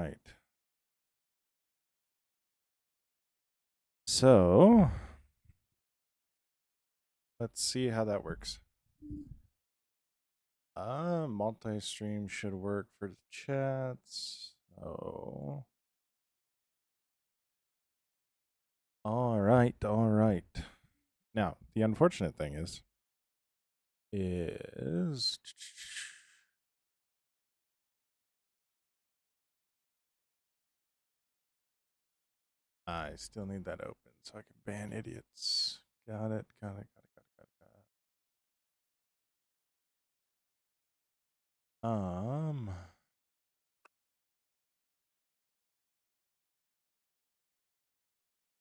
right. So let's see how that works. Multi-stream should work for the chats. Oh. All right, all right. Now, the unfortunate thing is I still need that open so I can ban idiots. Got it, got it, got it, got it, got it, got it.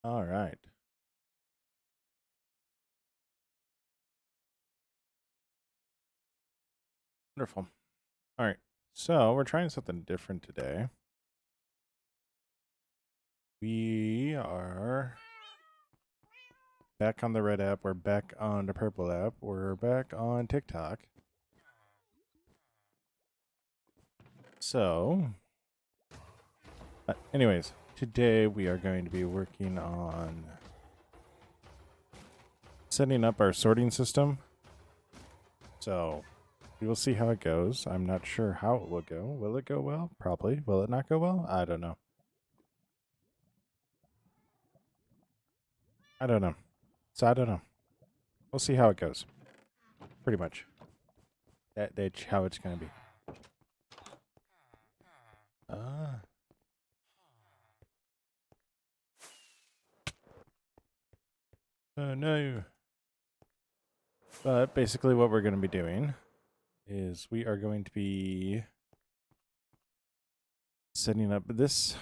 All right. Wonderful. All right. So we're trying something different today. We are back on the red app. We're back on the purple app. We're back on TikTok. So, anyways, today we are going to be working on setting up our sorting system. So, we will see how it goes. I'm not sure how it will go. Will it go well? Probably. Will it not go well? I don't know. I don't know. So, I don't know. We'll see how it goes. Pretty much. That's how it's going to be. Oh no. But basically what we're going to be doing is we are going to be setting up this.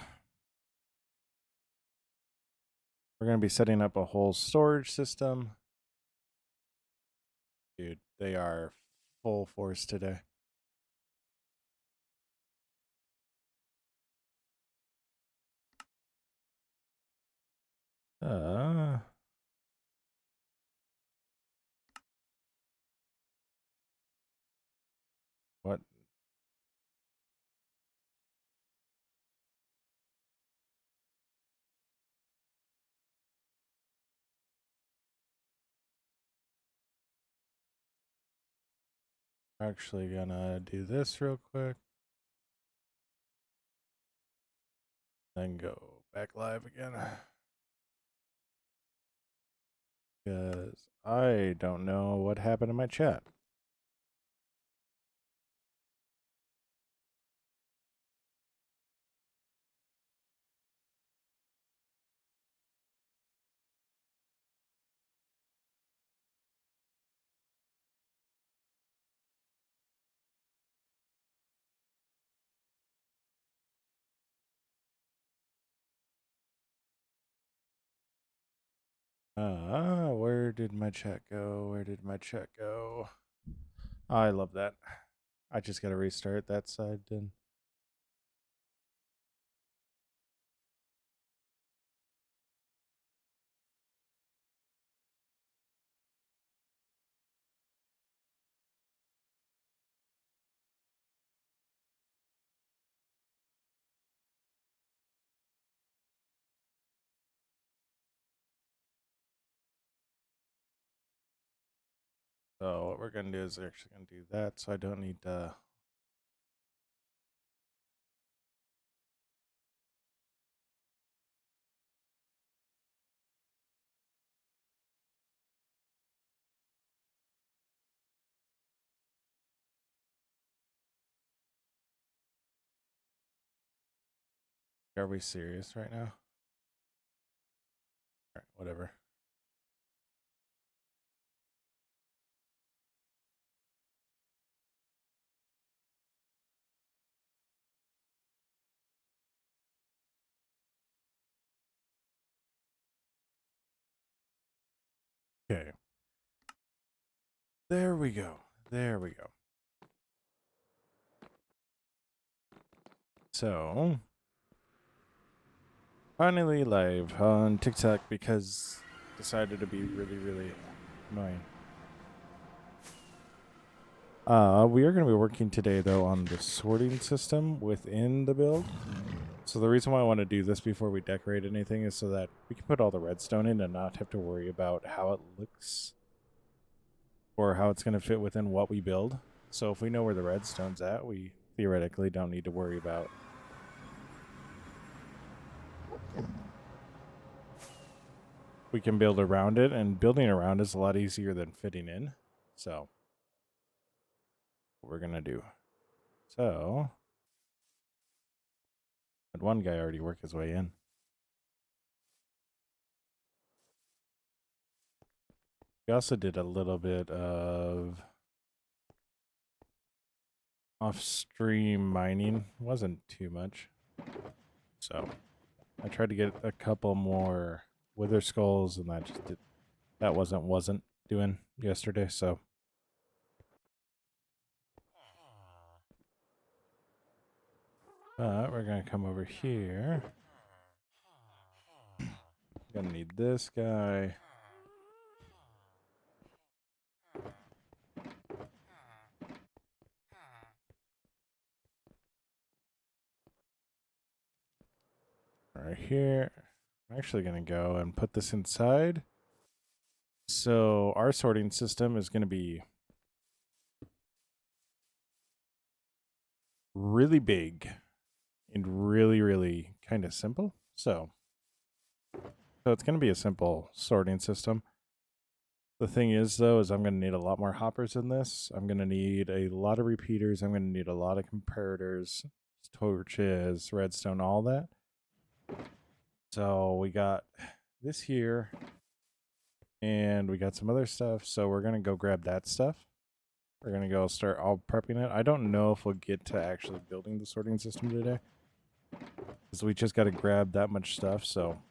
We're going to be setting up a whole storage system. Dude, they are full force today. What? We're actually gonna do this real quick. Then go back live again. Because I don't know what happened in my chat. Where did my chat go? Where did my chat go? Oh, I love that. I just gotta restart that side then. So what we're gonna do is actually gonna do that, so I don't need to. Are we serious right now? All right, whatever. Okay. There we go. There we go. So, finally live on TikTok because decided to be really, really annoying. We are going to be working today, though, on the sorting system within the build. So the reason why I want to do this before we decorate anything is so that we can put all the redstone in and not have to worry about how it looks or how it's going to fit within what we build. So if we know where the redstone's at, we theoretically don't need to worry about we can build around it, and building around is a lot easier than fitting in. So what we're going to do. So had one guy already work his way in. We also did a little bit of off-stream mining. Wasn't too much. So I tried to get a couple more wither skulls, and that wasn't doing yesterday. So we're gonna come over here. Gonna need this guy. Right here. I'm actually gonna go and put this inside. So our sorting system is gonna be really big and really, really kind of simple. So it's going to be a simple sorting system. The thing is, though, is I'm going to need a lot more hoppers in this. I'm going to need a lot of repeaters. I'm going to need a lot of comparators, torches, redstone, all that. So we got this here, and we got some other stuff. So we're going to go grab that stuff. We're going to go start all prepping it. I don't know if we'll get to actually building the sorting system today, because we just got to grab that much stuff. So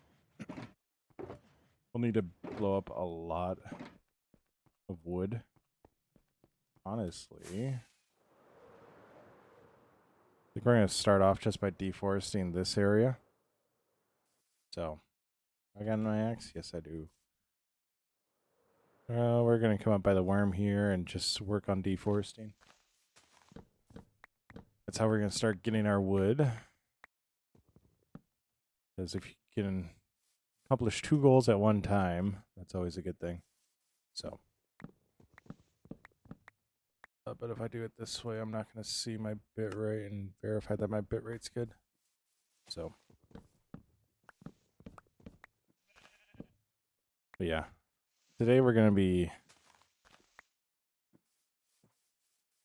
we'll need to blow up a lot of wood. Honestly, I think we're going to start off just by deforesting this area. So, I got my axe? Yes, I do. We're going to come up by the worm here and just work on deforesting. That's how we're going to start getting our wood. Because if you can accomplish 2 goals at one time, that's always a good thing. So, but if I do it this way, I'm not going to see my bitrate and verify that my bitrate's good. So, but yeah, today we're going to be,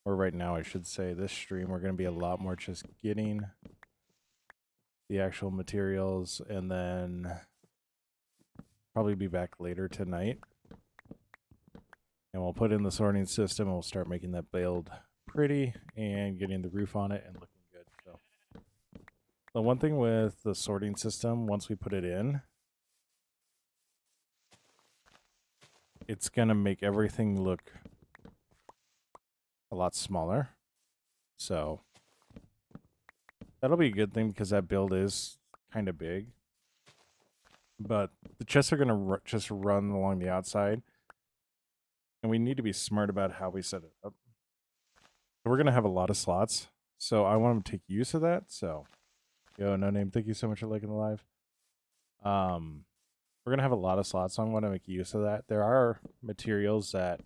or right now I should say, this stream, we're going to be a lot more just getting the actual materials, and then probably be back later tonight. And we'll put in the sorting system, and we'll start making that build pretty and getting the roof on it and looking good. So the one thing with the sorting system, once we put it in, it's going to make everything look a lot smaller. So that'll be a good thing, because that build is kind of big. But the chests are going to just run along the outside. And we need to be smart about how we set it up. So we're going to have a lot of slots. So I want to take use of that. So, yo, No Name, thank you so much for liking the live. We're going to have a lot of slots, so I want to make use of that. There are materials that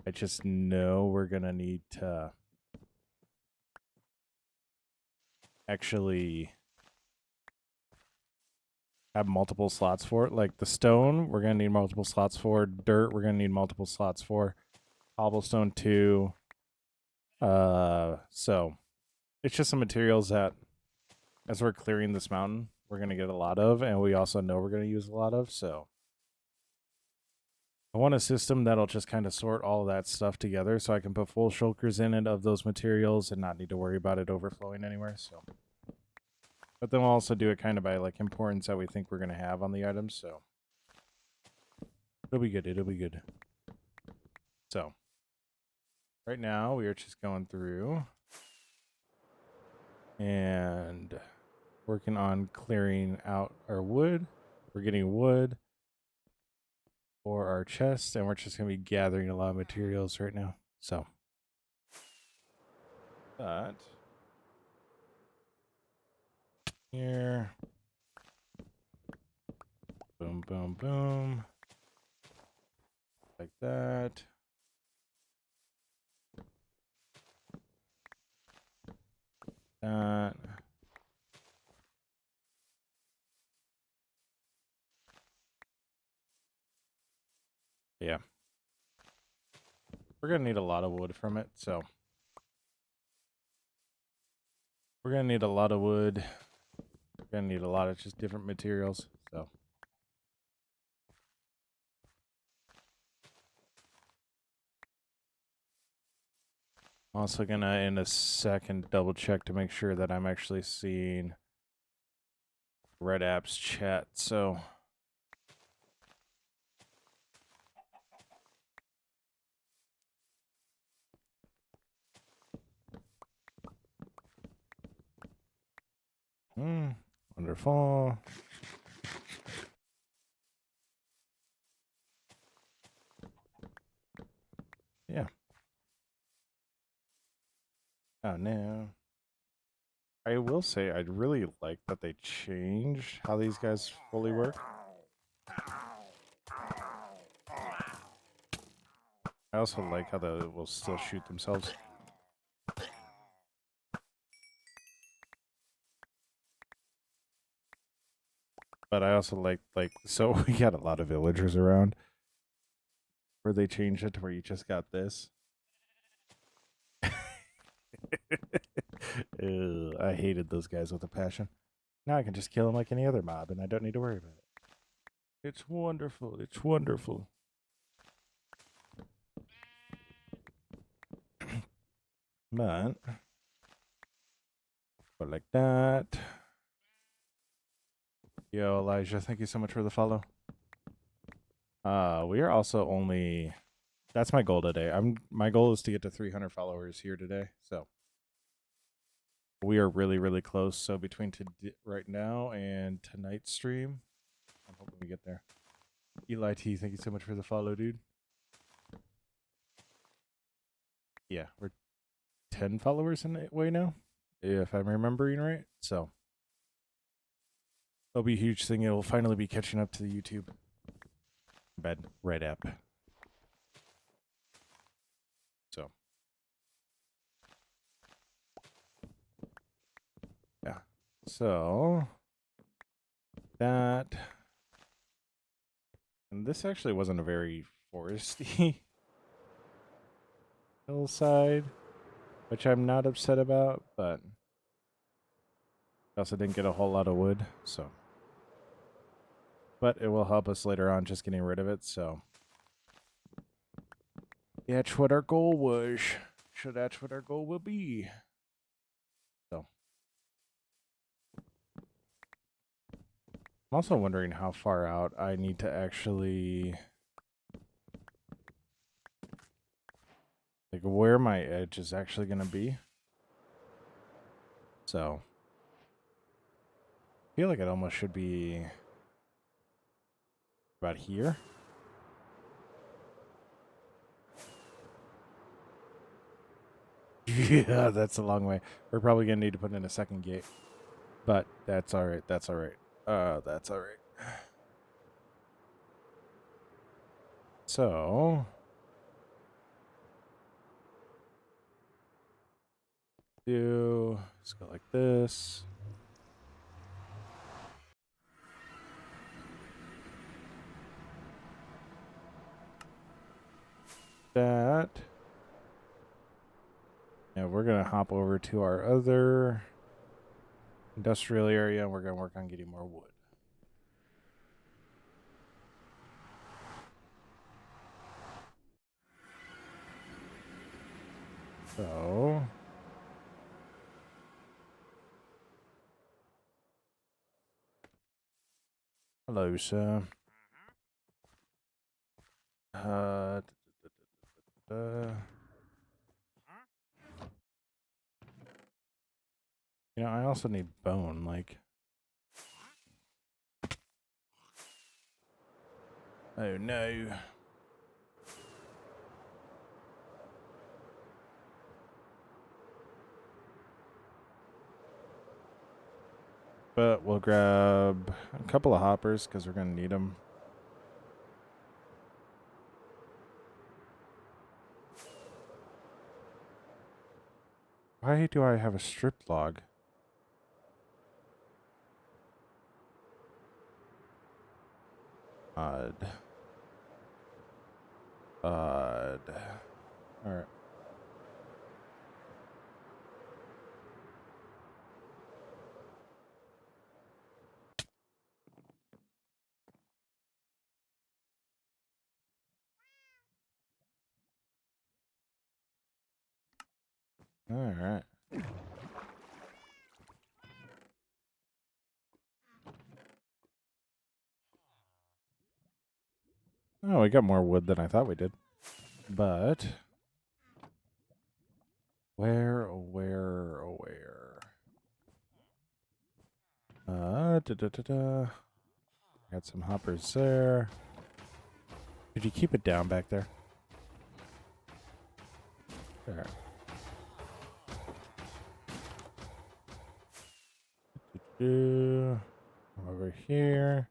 I just know we're going to need to actually have multiple slots for it. Like the stone, we're going to need multiple slots for. Dirt, we're going to need multiple slots for. Cobblestone too. So it's just some materials that, as we're clearing this mountain, we're going to get a lot of, and we also know we're going to use a lot of. So I want a system that'll just kind of sort all of that stuff together, so I can put full shulkers in it of those materials and not need to worry about it overflowing anywhere. So, but then we'll also do it kind of by like importance that we think we're going to have on the items. So it'll be good. It'll be good. So right now we are just going through and working on clearing out our wood. We're getting wood for our chest, and we're just going to be gathering a lot of materials right now. So, but here. Boom, boom, boom. Like that. That. Yeah. We're going to need a lot of wood from it, so. We're going to need a lot of wood. We're going to need a lot of just different materials, so. I'm also going to, in a second, double check to make sure that I'm actually seeing Red App's chat, so. Wonderful. Yeah. Oh, no. I will say I'd really like that they changed how these guys fully work. I also like how they will still shoot themselves. But I also like, so we got a lot of villagers around where they changed it to where you just got this. Ew, I hated those guys with a passion. Now I can just kill them like any other mob and I don't need to worry about it. It's wonderful. It's wonderful. But like that. Yo, Elijah, thank you so much for the follow. We are also only. That's my goal today. My goal is to get to 300 followers here today. So we are really, really close. So between right now and tonight's stream, I'm hoping we get there. Eli T, thank you so much for the follow, dude. Yeah, we're 10 followers in a way now, if I'm remembering right. So it'll be a huge thing. It'll finally be catching up to the YouTube Red App. So yeah. So that. And this actually wasn't a very foresty hillside, which I'm not upset about, but I also didn't get a whole lot of wood, so. But it will help us later on just getting rid of it, so. That's what our goal was. So that's what our goal will be. So. I'm also wondering how far out I need to actually. Like where my edge is actually going to be. So. I feel like it almost should be about here. Yeah, that's a long way. We're probably going to need to put in a second gate. But that's all right. That's all right. That's all right. So, let's go like this. That. Yeah, we're going to hop over to our other industrial area and we're going to work on getting more wood. So, hello, sir. You know, I also need bone, like. Oh, no. But we'll grab a couple of hoppers because we're going to need them. Why do I have a strip log? Odd. Odd. Alright. Alright. Oh, we got more wood than I thought we did. But where, oh, where, oh, where? Got some hoppers there. Did you keep it down back there? There. Over here.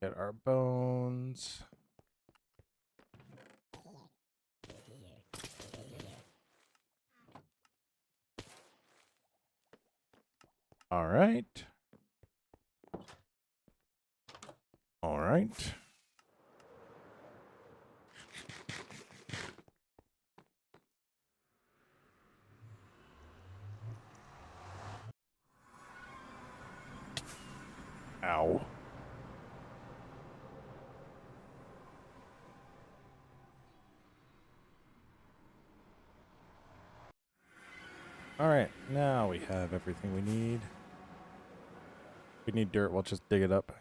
Get our bones. All right. All right. Ow. All right, now we have everything we need. If we need dirt, we'll just dig it up.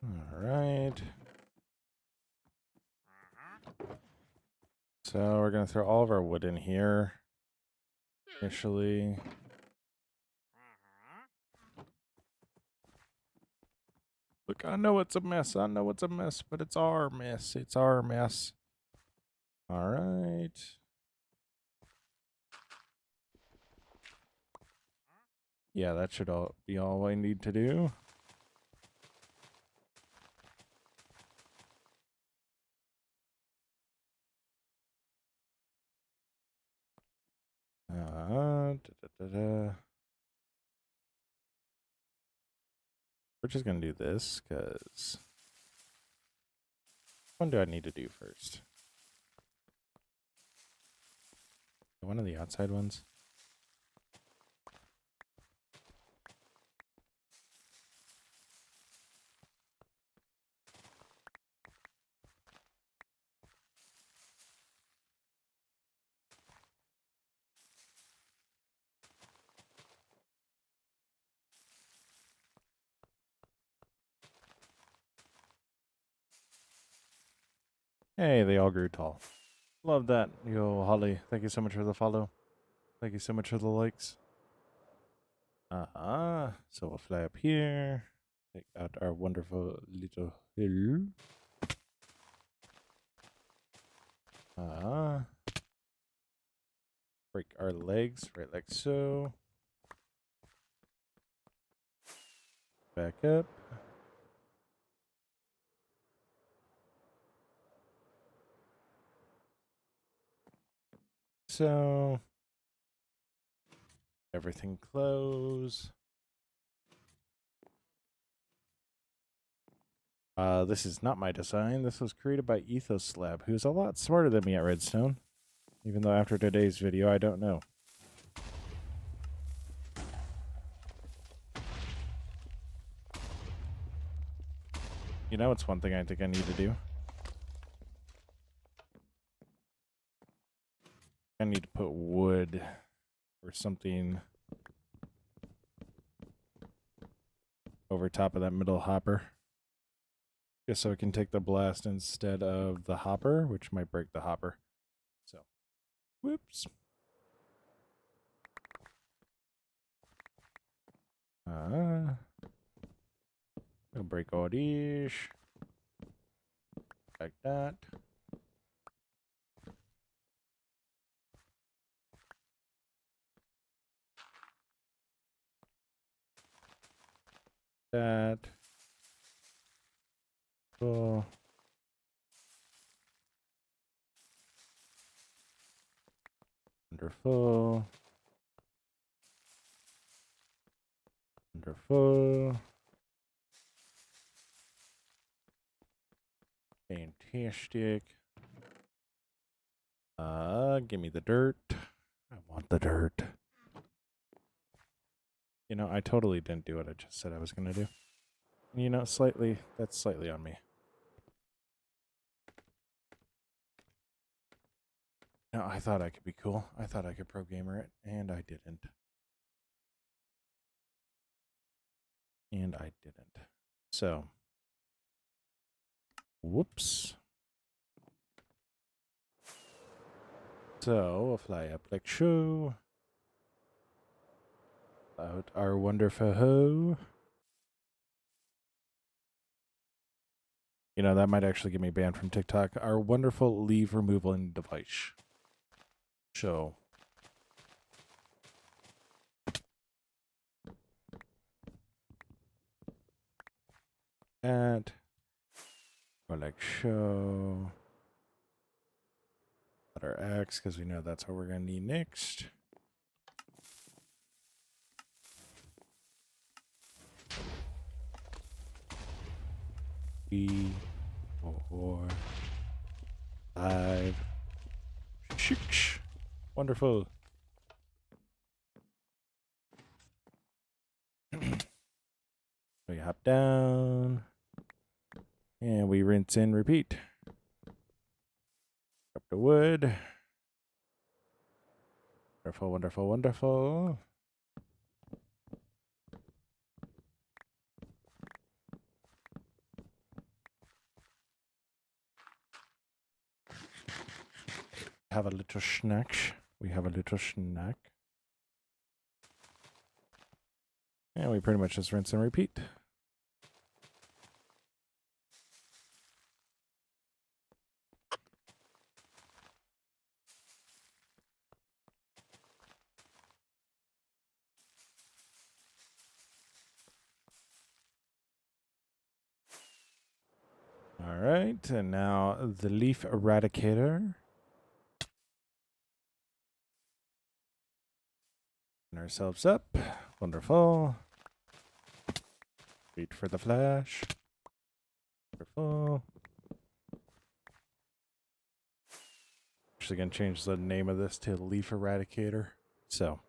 All right. So we're going to throw all of our wood in here initially. Look, I know it's a mess. I know it's a mess, but it's our mess. It's our mess. All right. Yeah, that should all be all I need to do. We're just going to do this because what do I need to do first? One of the outside ones. Hey, they all grew tall. Love that. Yo, Holly, thank you so much for the follow. Thank you so much for the likes. So we'll fly up here. Take out our wonderful little hill. Break our legs right like so. Back up. So everything close. This is not my design. This was created by Ethos Lab, who's a lot smarter than me at Redstone. Even though after today's video, I don't know. You know, it's one thing I think I need to do. I need to put wood or something over top of that middle hopper. Just so it can take the blast instead of the hopper, which might break the hopper. So, whoops. I'll break all these. Like that. That. Cool. Wonderful. Wonderful. Fantastic. Give me the dirt. I want the dirt. You know, I totally didn't do what I just said I was gonna do. You know, that's slightly on me. No, I thought I could be cool. I thought I could pro gamer it, and I didn't. And I didn't. So, whoops. So, we'll fly up like show. About our wonderful hoe. You know, that might actually get me banned from TikTok. Our wonderful leave removal and device. So. That. Or like show. Put our axe, because we know that's what we're going to need next. Three, 4, 5, 6. Wonderful. We hop down. And we rinse and repeat. Up the wood. Wonderful, wonderful, wonderful. Have a little snack. We have a little snack. And we pretty much just rinse and repeat. All right, and now the leaf eradicator. Ourselves up. Wonderful. Wait for the flash. Wonderful. Actually gonna change the name of this to leaf eradicator. So.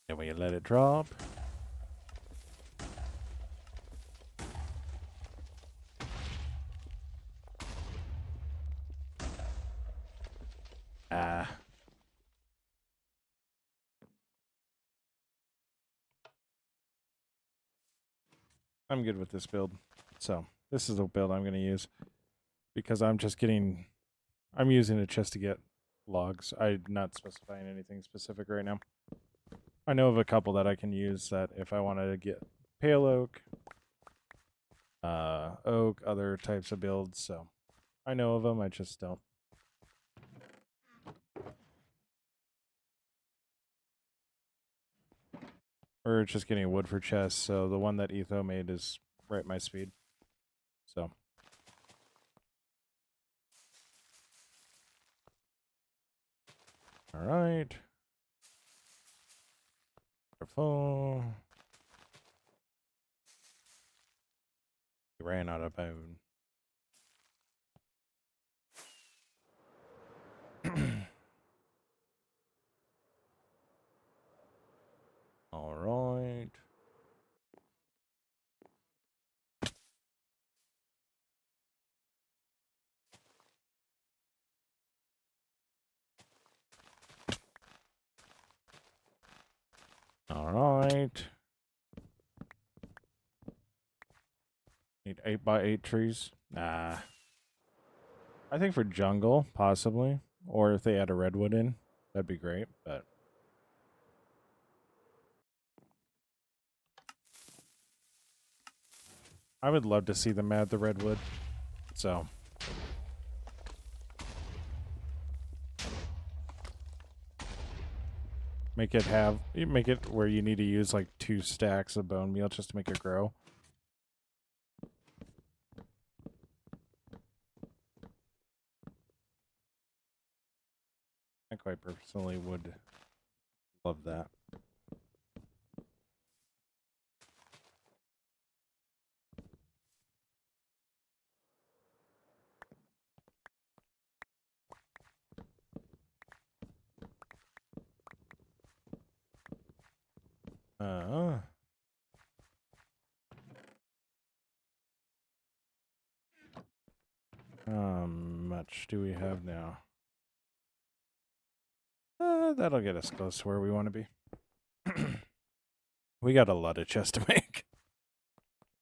And we let it drop. I'm good with this build. So this is the build I'm going to use because I'm using it just to get logs. I'm not specifying anything specific right now. I know of a couple that I can use that if I wanted to get pale oak, oak, other types of builds. So I know of them. I just don't. Or just getting wood for chests. So the one that Etho made is right my speed. So. All right. Wonderful. We ran out of bone. All right. All right. Need 8x8 trees? Nah. I think for jungle, possibly. Or if they add a redwood in, that'd be great, but I would love to see them add the redwood. So. Make it where you need to use like 2 stacks of bone meal just to make it grow. I quite personally would love that. How much do we have now? That'll get us close to where we want to be. We got a lot of chests to make.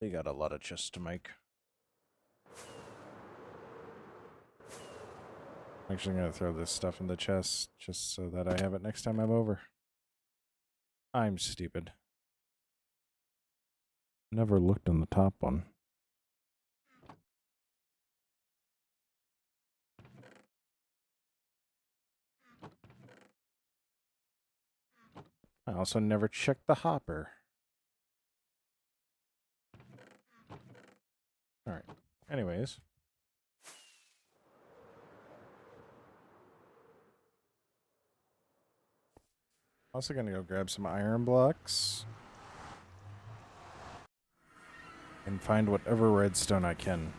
We got a lot of chests to make. I'm actually going to throw this stuff in the chest just so that I have it next time I'm over. I'm stupid. Never looked on the top one. I also never checked the hopper. Alright. Anyways. Also gonna go grab some iron blocks. And find whatever redstone I can.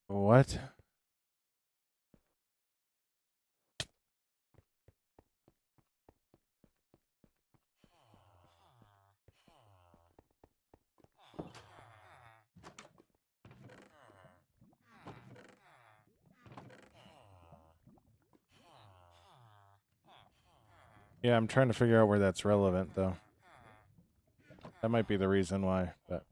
What? Yeah, I'm trying to figure out where that's relevant, though. That might be the reason why, but...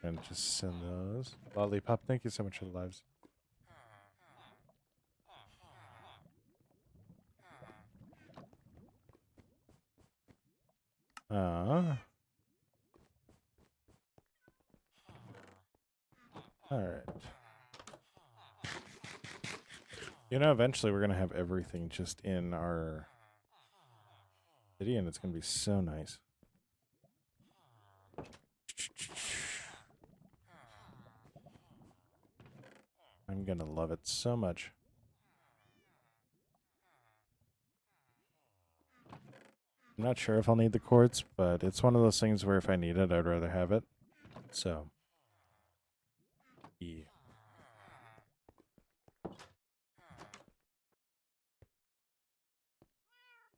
And just send those. Lollipop, thank you so much for the lives. Alright. You know, eventually we're going to have everything just in our city, and it's going to be so nice. I'm going to love it so much. I'm not sure if I'll need the quartz, but it's one of those things where if I need it, I'd rather have it. So, yeah.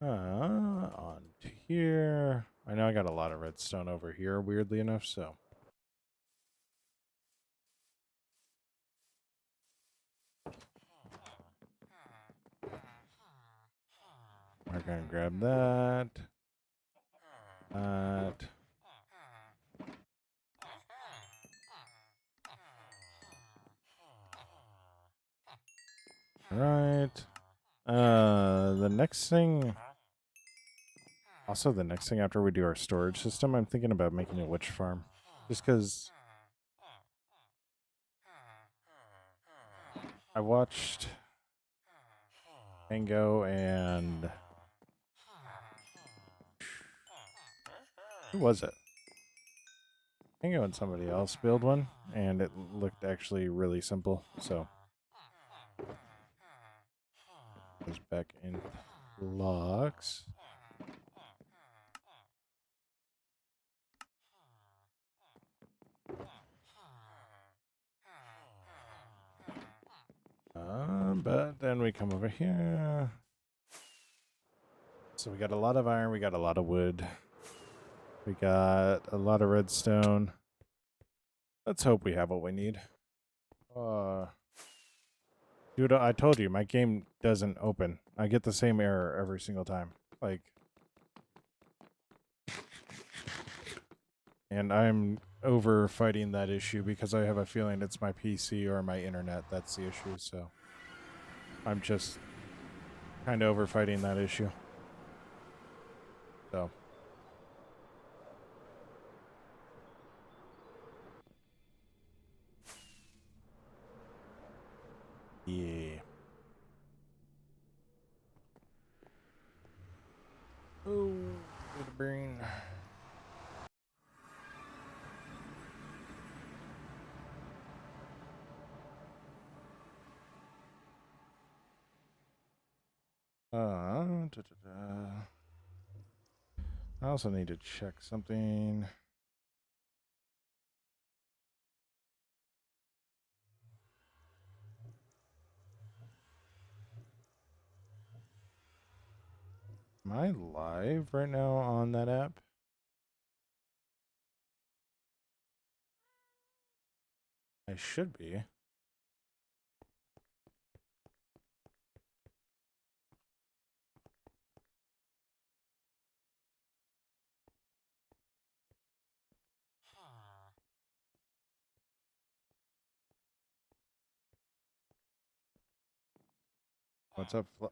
On to here. I know I got a lot of redstone over here, weirdly enough, so. We're gonna grab that. That. Right. The next thing... Also, the next thing after we do our storage system, I'm thinking about making a witch farm. Just because... I watched... Mango and... Who was it? Mango and somebody else build one, and it looked actually really simple, so... Goes back in blocks. But then we come over here. So we got a lot of iron, we got a lot of wood. We got a lot of redstone. Let's hope we have what we need. Dude, I told you, my game doesn't open. I get the same error every single time. Like, and I'm over fighting that issue because I have a feeling it's my PC or my internet that's the issue, so I'm just kind of over fighting that issue. So. Yeah. Oh, good brain. I also need to check something. Am I live right now on that app? I should be. What's up, or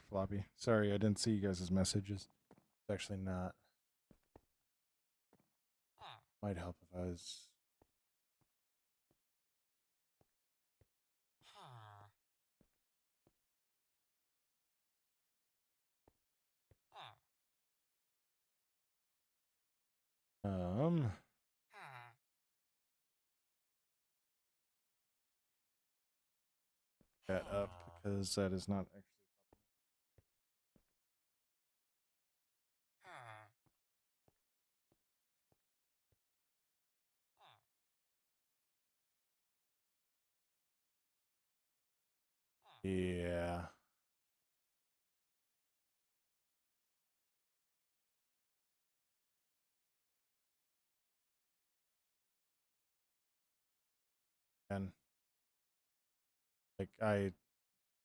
Floppy? Sorry, I didn't see you guys' messages. It's actually not. Might help if I was. That up because that is not actually. Yeah. And like I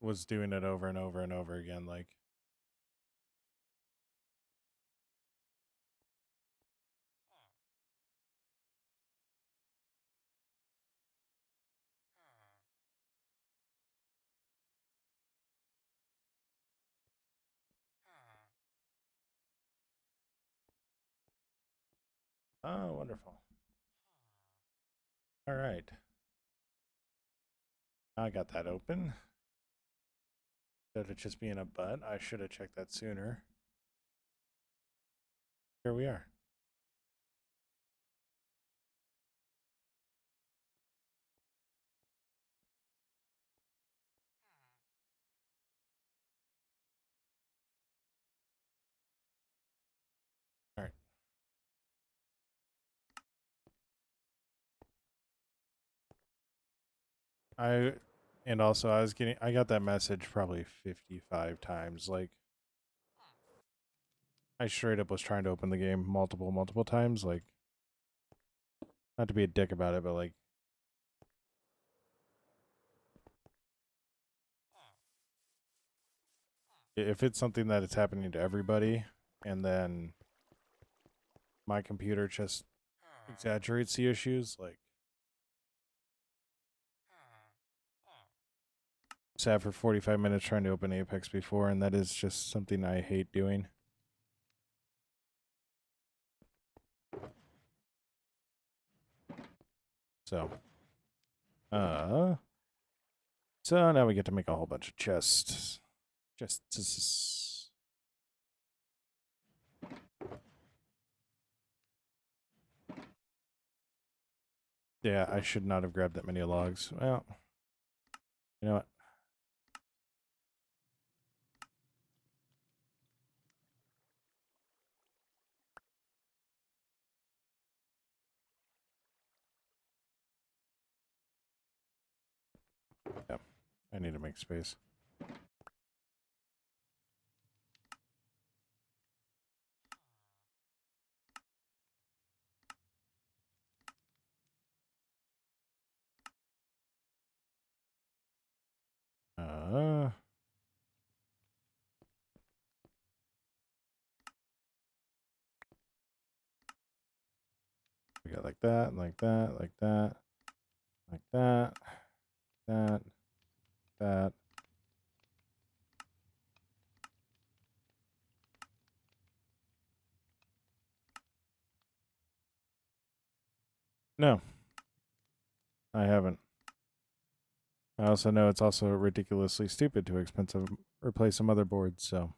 was doing it over and over and over again. Like, oh, wonderful. All right. I got that open. Instead of just being a butt, I should have checked that sooner. Here we are. All right. And also I got that message probably 55 times. Like, I straight up was trying to open the game multiple times. Like, not to be a dick about it, but like, if it's something that it's happening to everybody, and then my computer just exaggerates the issues, like, sat for 45 minutes trying to open Apex before, and that is just something I hate doing. So, so now we get to make a whole bunch of chests. Chests. Yeah, I should not have grabbed that many logs. Well, you know what? Yeah, I need to make space. We got like that, like that, like that, like that, that, that. No, I haven't. I also know it's also ridiculously stupid to expensive replace a motherboard, so.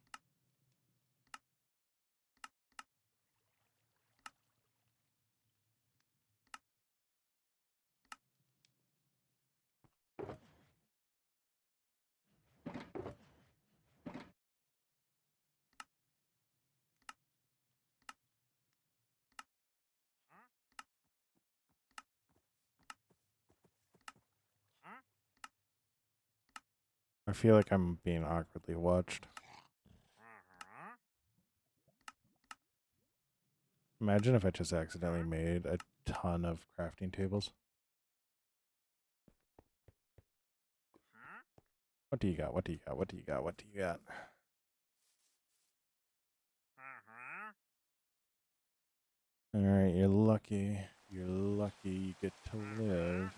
I feel like I'm being awkwardly watched. Imagine if I just accidentally made a ton of crafting tables. What do you got? What do you got? What do you got? What do you got? Alright, you're lucky. You're lucky you get to live.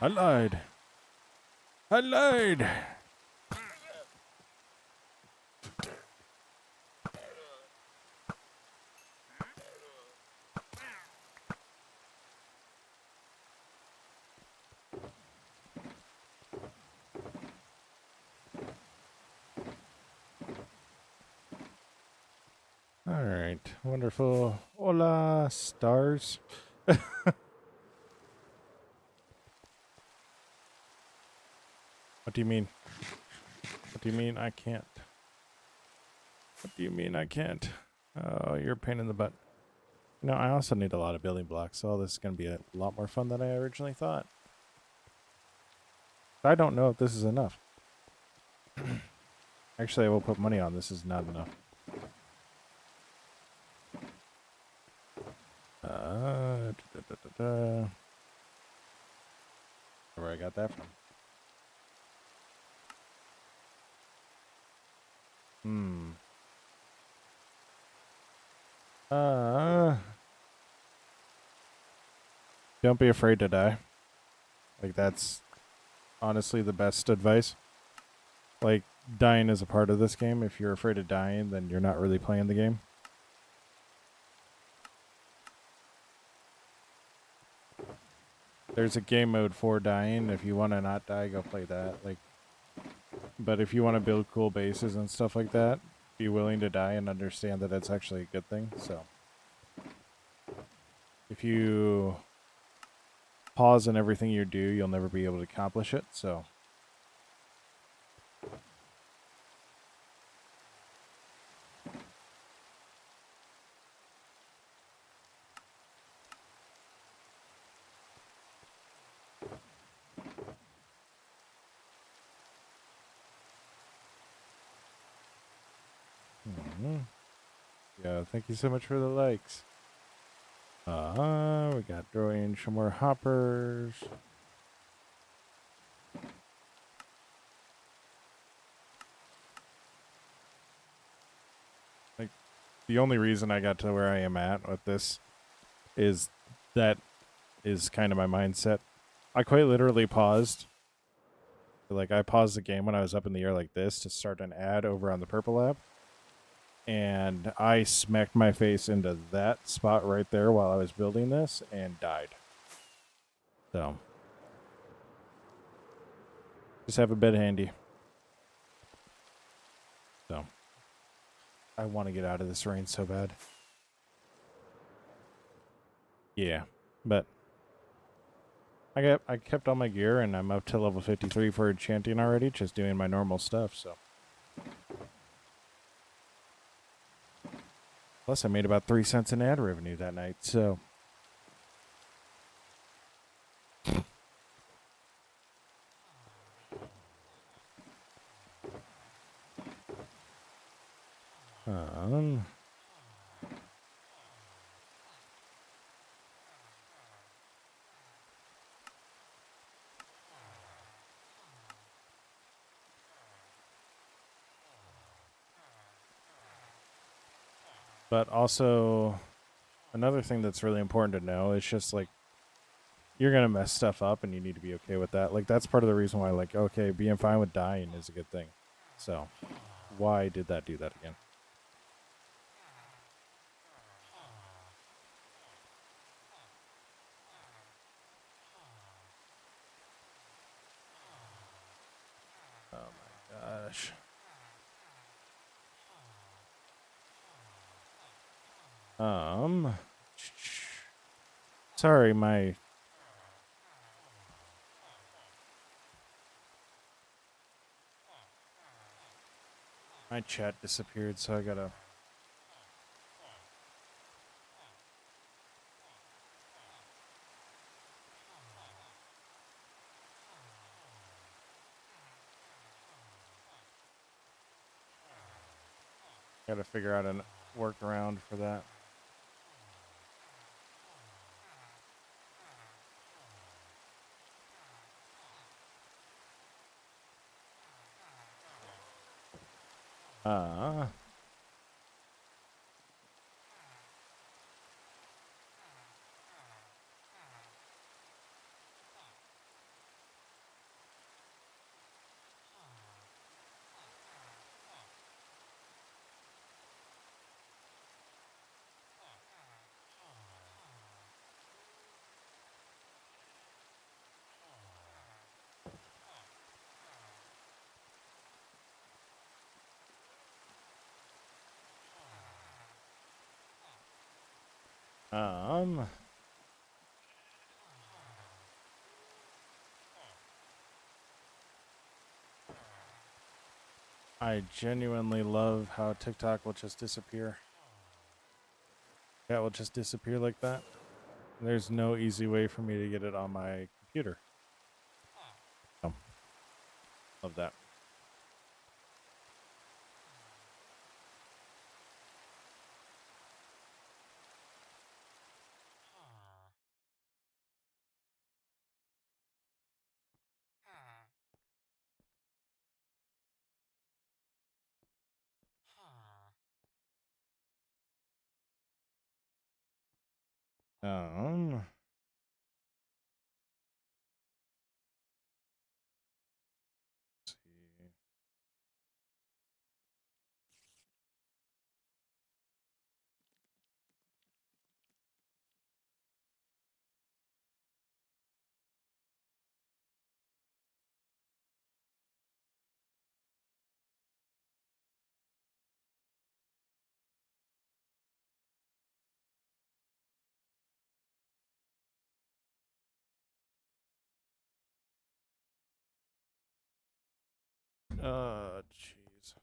I lied. I lied. All right, wonderful. Hola, stars. What do you mean? What do you mean I can't? What do you mean I can't? Oh, you're a pain in the butt. No, I also need a lot of building blocks, so this is going to be a lot more fun than I originally thought. I don't know if this is enough. Actually, I will put money on this is not enough. Where I got that from? Don't be afraid to die. Like, that's honestly the best advice. Like, dying is a part of this game. If you're afraid of dying, then you're not really playing the game. There's a game mode for dying. If you want to not die, go play that. Like, but if you want to build cool bases and stuff like that, be willing to die and understand that it's actually a good thing. So, if you pause in everything you do, you'll never be able to accomplish it. So, yeah, thank you so much for the likes. We got throwing some more hoppers. Like, the only reason I got to where I am at with this is that is kind of my mindset. I quite literally paused. Like, I paused the game when I was up in the air like this to start an ad over on the Purple app. And I smacked my face into that spot right there while I was building this and died. So, just have a bed handy. So, I want to get out of this rain so bad. Yeah, but I kept all my gear and I'm up to level 53 for enchanting already, just doing my normal stuff, so. Plus I made about 3 cents in ad revenue that night, so. Um, but also another thing that's really important to know is just like you're gonna mess stuff up and you need to be okay with that. Like that's part of the reason why like okay, being fine with dying is a good thing. So why did that do that again? Oh my gosh. Um sorry, my chat disappeared, so I gotta figure out a workaround for that. Uh um I genuinely love how TikTok will just disappear. That will just disappear like that. There's no easy way for me to get it on my computer. Oh, love that. Um, let's see. Jeez.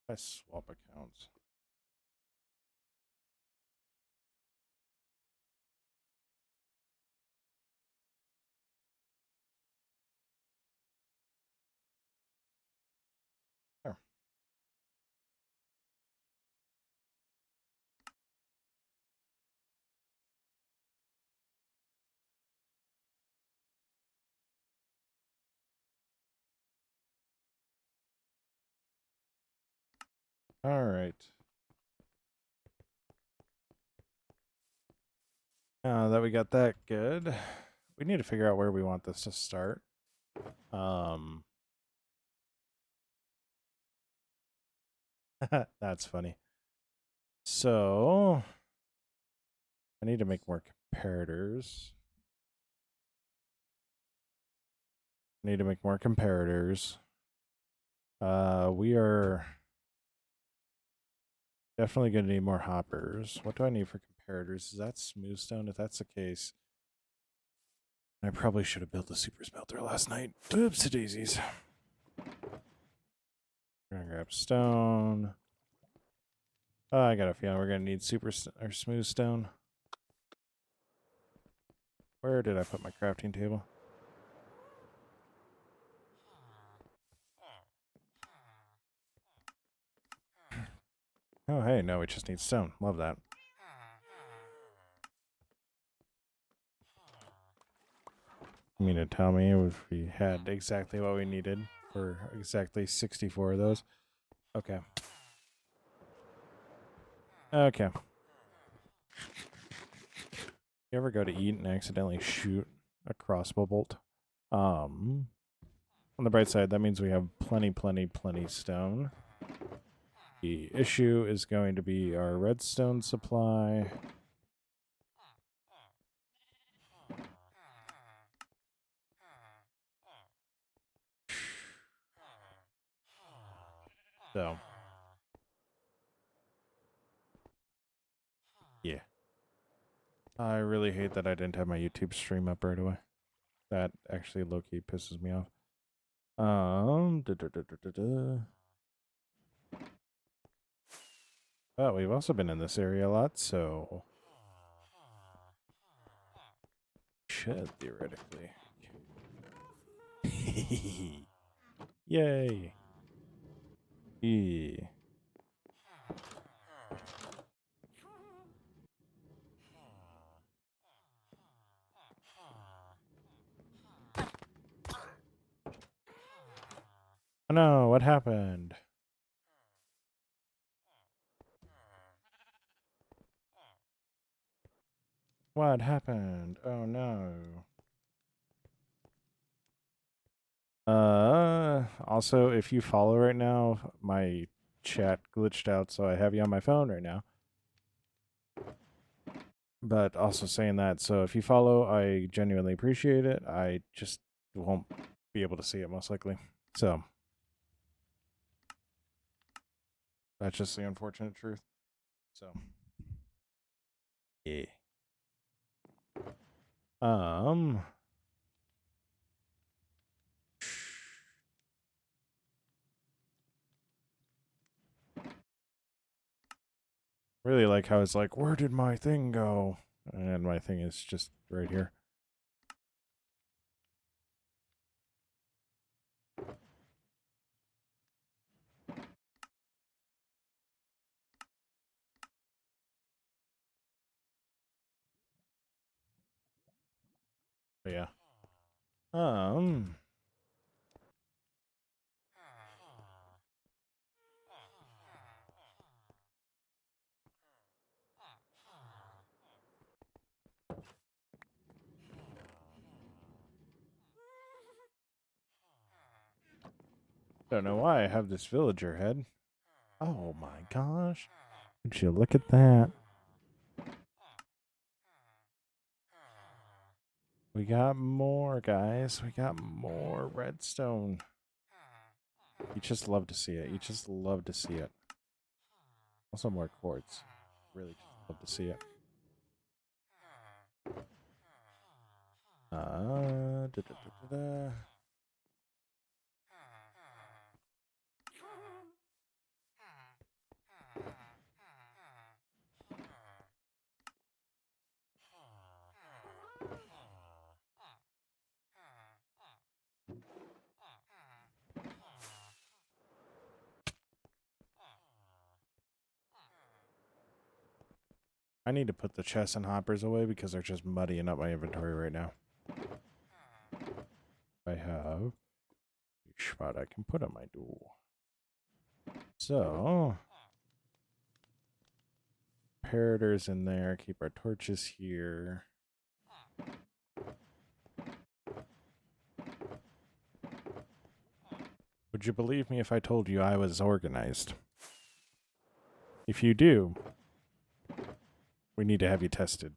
I swap accounts. There. All right. Now that we got that good, we need to figure out where we want this to start. That's funny. So I need to make more comparators. We are definitely going to need more hoppers. What do I need for comparators? Is that smooth stone? If that's the case, I probably should have built a super smelter last night. Oops, daisies. We're gonna grab stone. Oh, I got a feeling we're gonna need or smooth stone. Where did I put my crafting table? Oh, hey, no, we just need stone. Love that. You mean to tell me if we had exactly what we needed for exactly 64 of those? Okay. Okay. You ever go to eat and accidentally shoot a crossbow bolt? On the bright side, that means we have plenty stone. The issue is going to be our redstone supply. So, yeah. I really hate that I didn't have my YouTube stream up right away. That actually low-key pisses me off. Oh, we've also been in this area a lot, so should theoretically. Yay. Yeah. Oh no, what happened? What happened? Oh no. Also, if you follow right now, my chat glitched out, so I have you on my phone right now. But also saying that, so if you follow, I genuinely appreciate it. I just won't be able to see it most likely. So that's just the unfortunate truth. So yeah. Um really like how it's like, where did my thing go? And my thing is just right here. But yeah. Don't know why I have this villager head. Oh my gosh. Would you look at that? We got more, guys. We got more redstone. You just love to see it. You just love to see it. Also more quartz. Really just love to see it. Da, da, da, da. I need to put the chests and hoppers away because they're just muddying up my inventory right now. I have a spot I can put on my door. So, comparators in there. Keep our torches here. Would you believe me if I told you I was organized? If you do, we need to have you tested.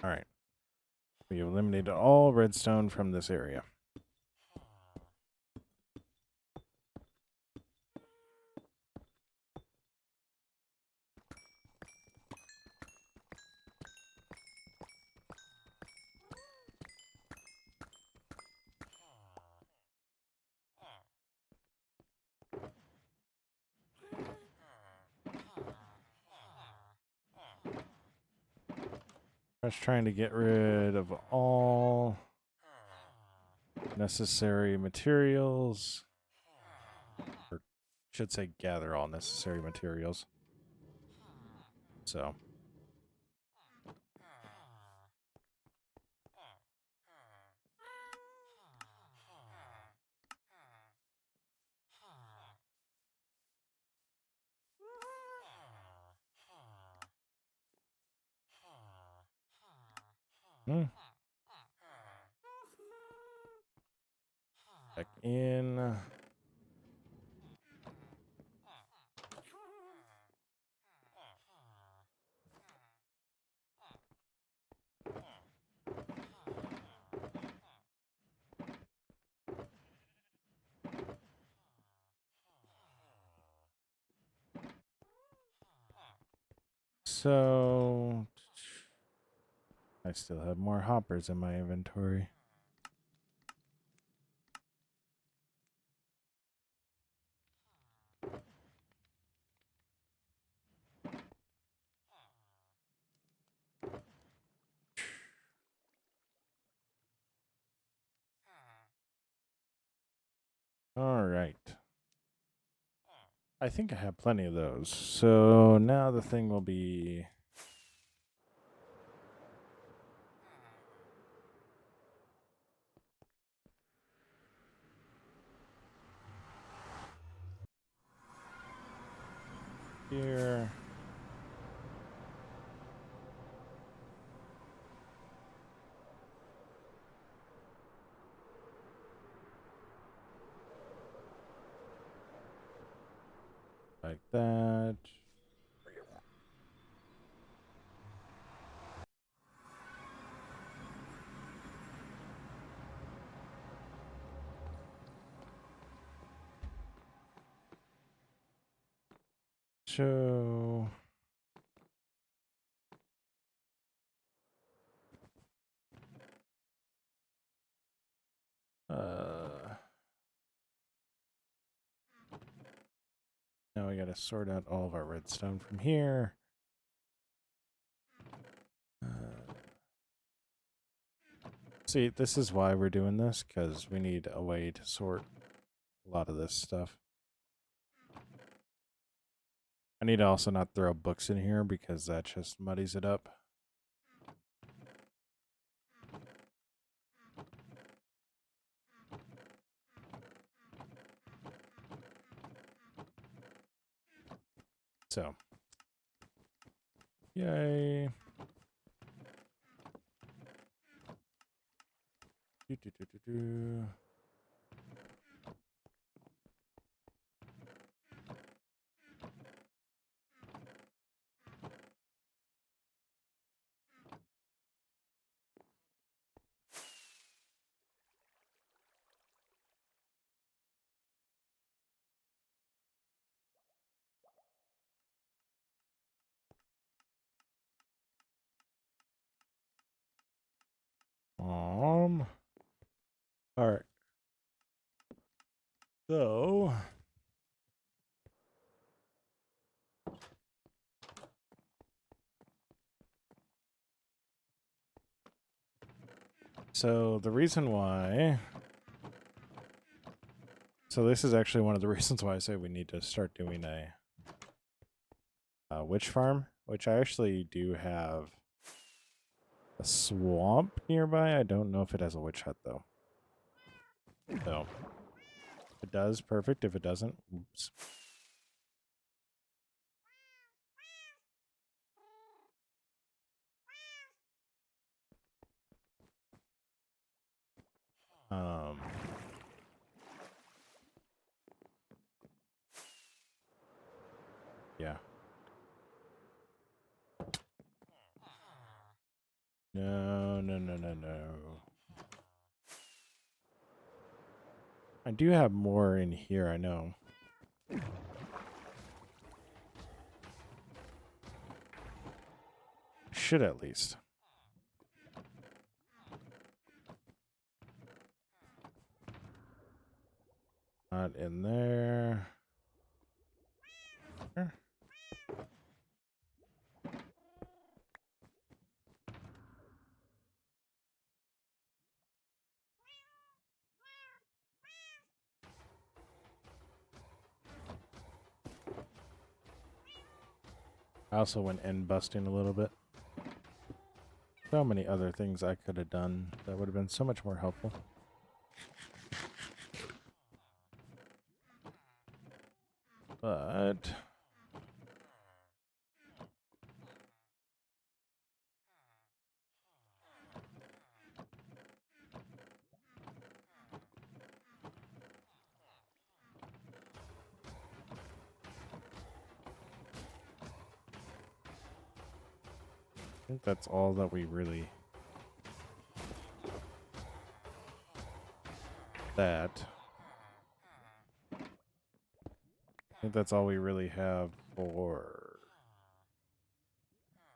All right. We eliminated all redstone from this area. I was trying to get rid of all necessary materials. Or should say gather all necessary materials. So. Back in. So I still have more hoppers in my inventory. All right. I think I have plenty of those. So now the thing will be... here. Like that. So... now we gotta sort out all of our redstone from here. See, this is why we're doing this, because we need a way to sort a lot of this stuff. I need to also not throw books in here because that just muddies it up. So, yay. Do. All right. So the reason why... So this is actually one of the reasons why I say we need to start doing a witch farm, which I actually do have a a swamp nearby. I don't know if it has a witch hut, though. So, if it does, perfect. If it doesn't, oops. Yeah. No, no, no, no, no. I do have more in here, I know. Should at least. Not in there. Sure. I also went end busting a little bit. So many other things I could have done that would have been so much more helpful. But I think that's all that we really... I think that's all we really have for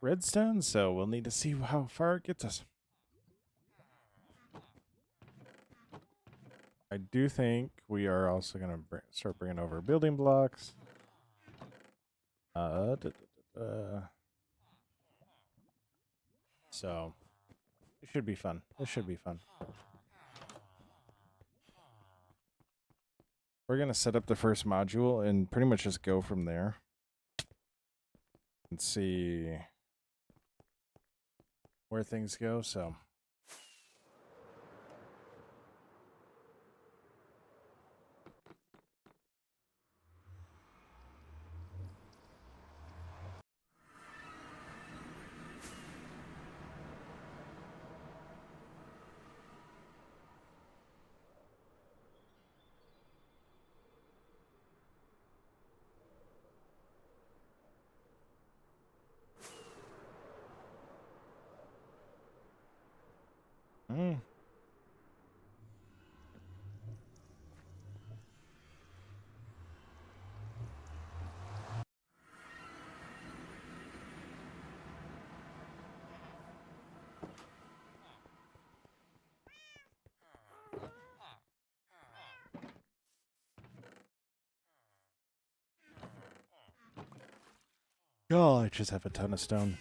redstone, so we'll need to see how far it gets us. I do think we are also going to start bringing over building blocks. So it should be fun. It should be fun. We're going to set up the first module and pretty much just go from there. And see where things go, so... Oh, I just have a ton of stone.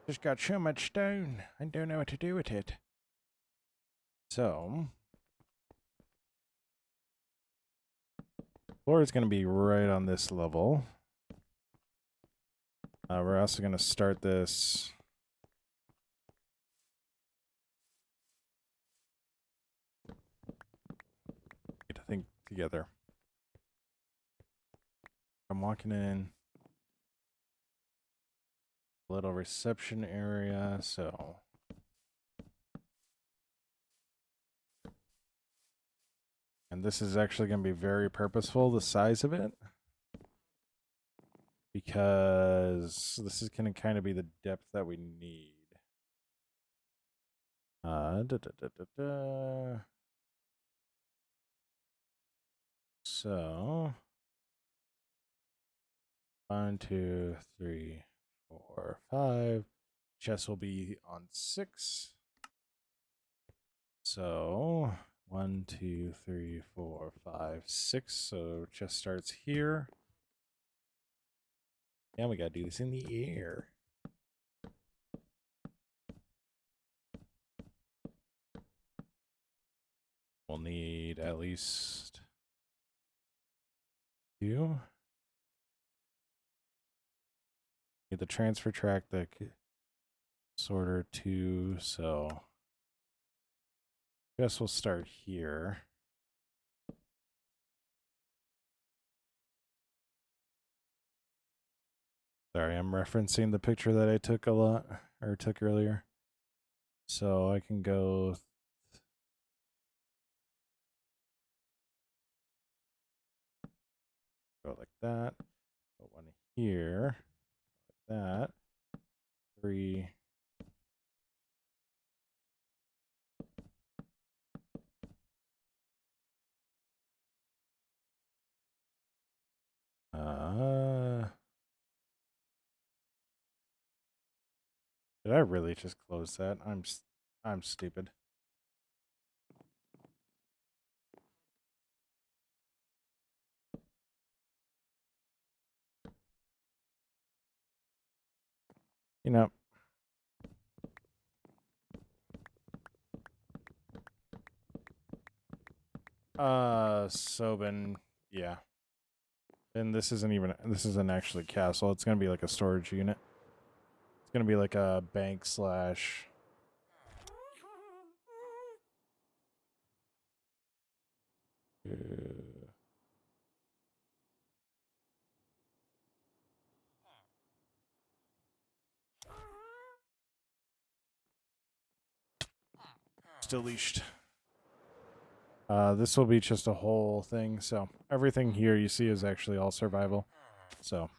Just got so much stone. I don't know what to do with it. So, floor is going to be right on this level. We're also going to start this. Get to think together. I'm walking in. Little reception area, so... And this is actually going to be very purposeful, the size of it. Because this is going to kind of be the depth that we need. So... 1, 2, 3, 4, 5. Chest will be on 6. So 1, 2, 3, 4, 5, 6. So chest starts here. And we gotta do this in the air. We'll need at least 2. Need the transfer track, the sorter too. So I guess we'll start here. Sorry, I'm referencing the picture that I took took earlier. So I can go like that. Put one here, like that. 3. Did I really just close that? I'm stupid. You know. Sobin, yeah. And this isn't actually castle. It's gonna be like a storage unit. It's gonna be like a bank slash. Still leashed. This will be just a whole thing. So everything here you see is actually all survival. So.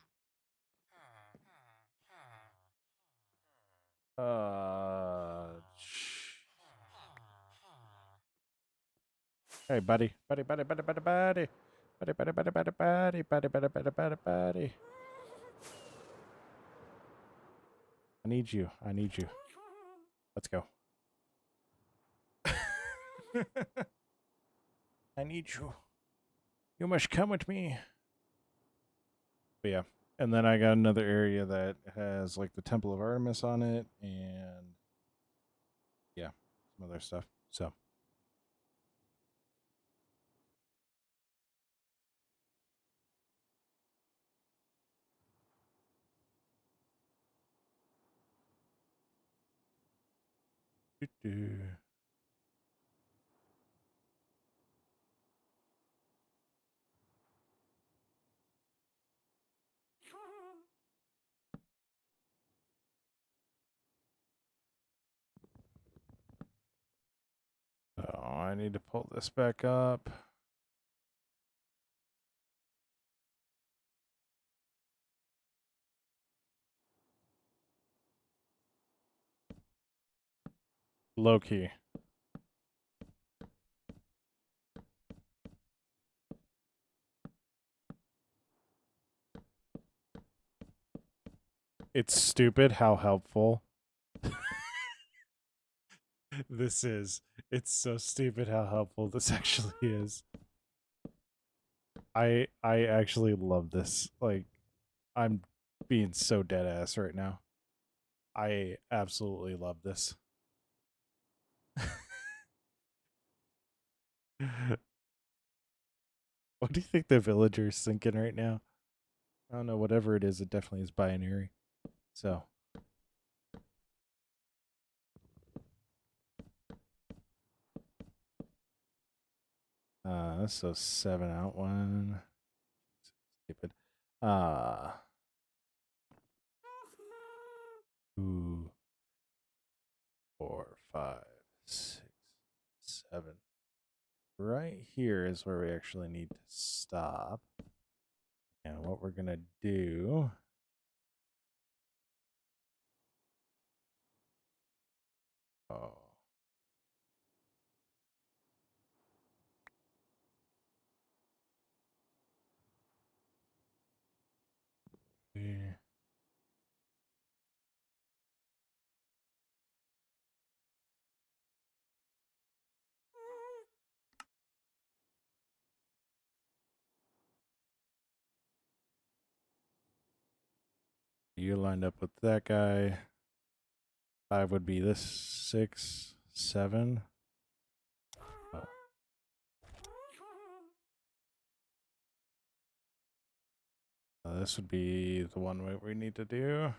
Hey, buddy. Buddy, buddy, buddy, buddy, buddy. Buddy, buddy, buddy, buddy, buddy, buddy, buddy, buddy, buddy, buddy. I need you. I need you. Let's go. I need you. You must come with me. But yeah. And then I got another area that has like the Temple of Artemis on it and yeah, some other stuff. So oh, I need to pull this back up. Low key. It's stupid how helpful this is. It's so stupid how helpful this actually is. I actually love this. Like, I'm being so dead ass right now. I absolutely love this. What do you think the villager's thinking right now? I don't know. Whatever it is, it definitely is binary. So. So 7 out 1. Stupid. 2, 4, 5, 6, 7. Right here is where we actually need to stop. And what we're gonna do. Oh. Yeah. You lined up with that guy. 5 would be this. 6, 7. Oh. This would be the one we need to do.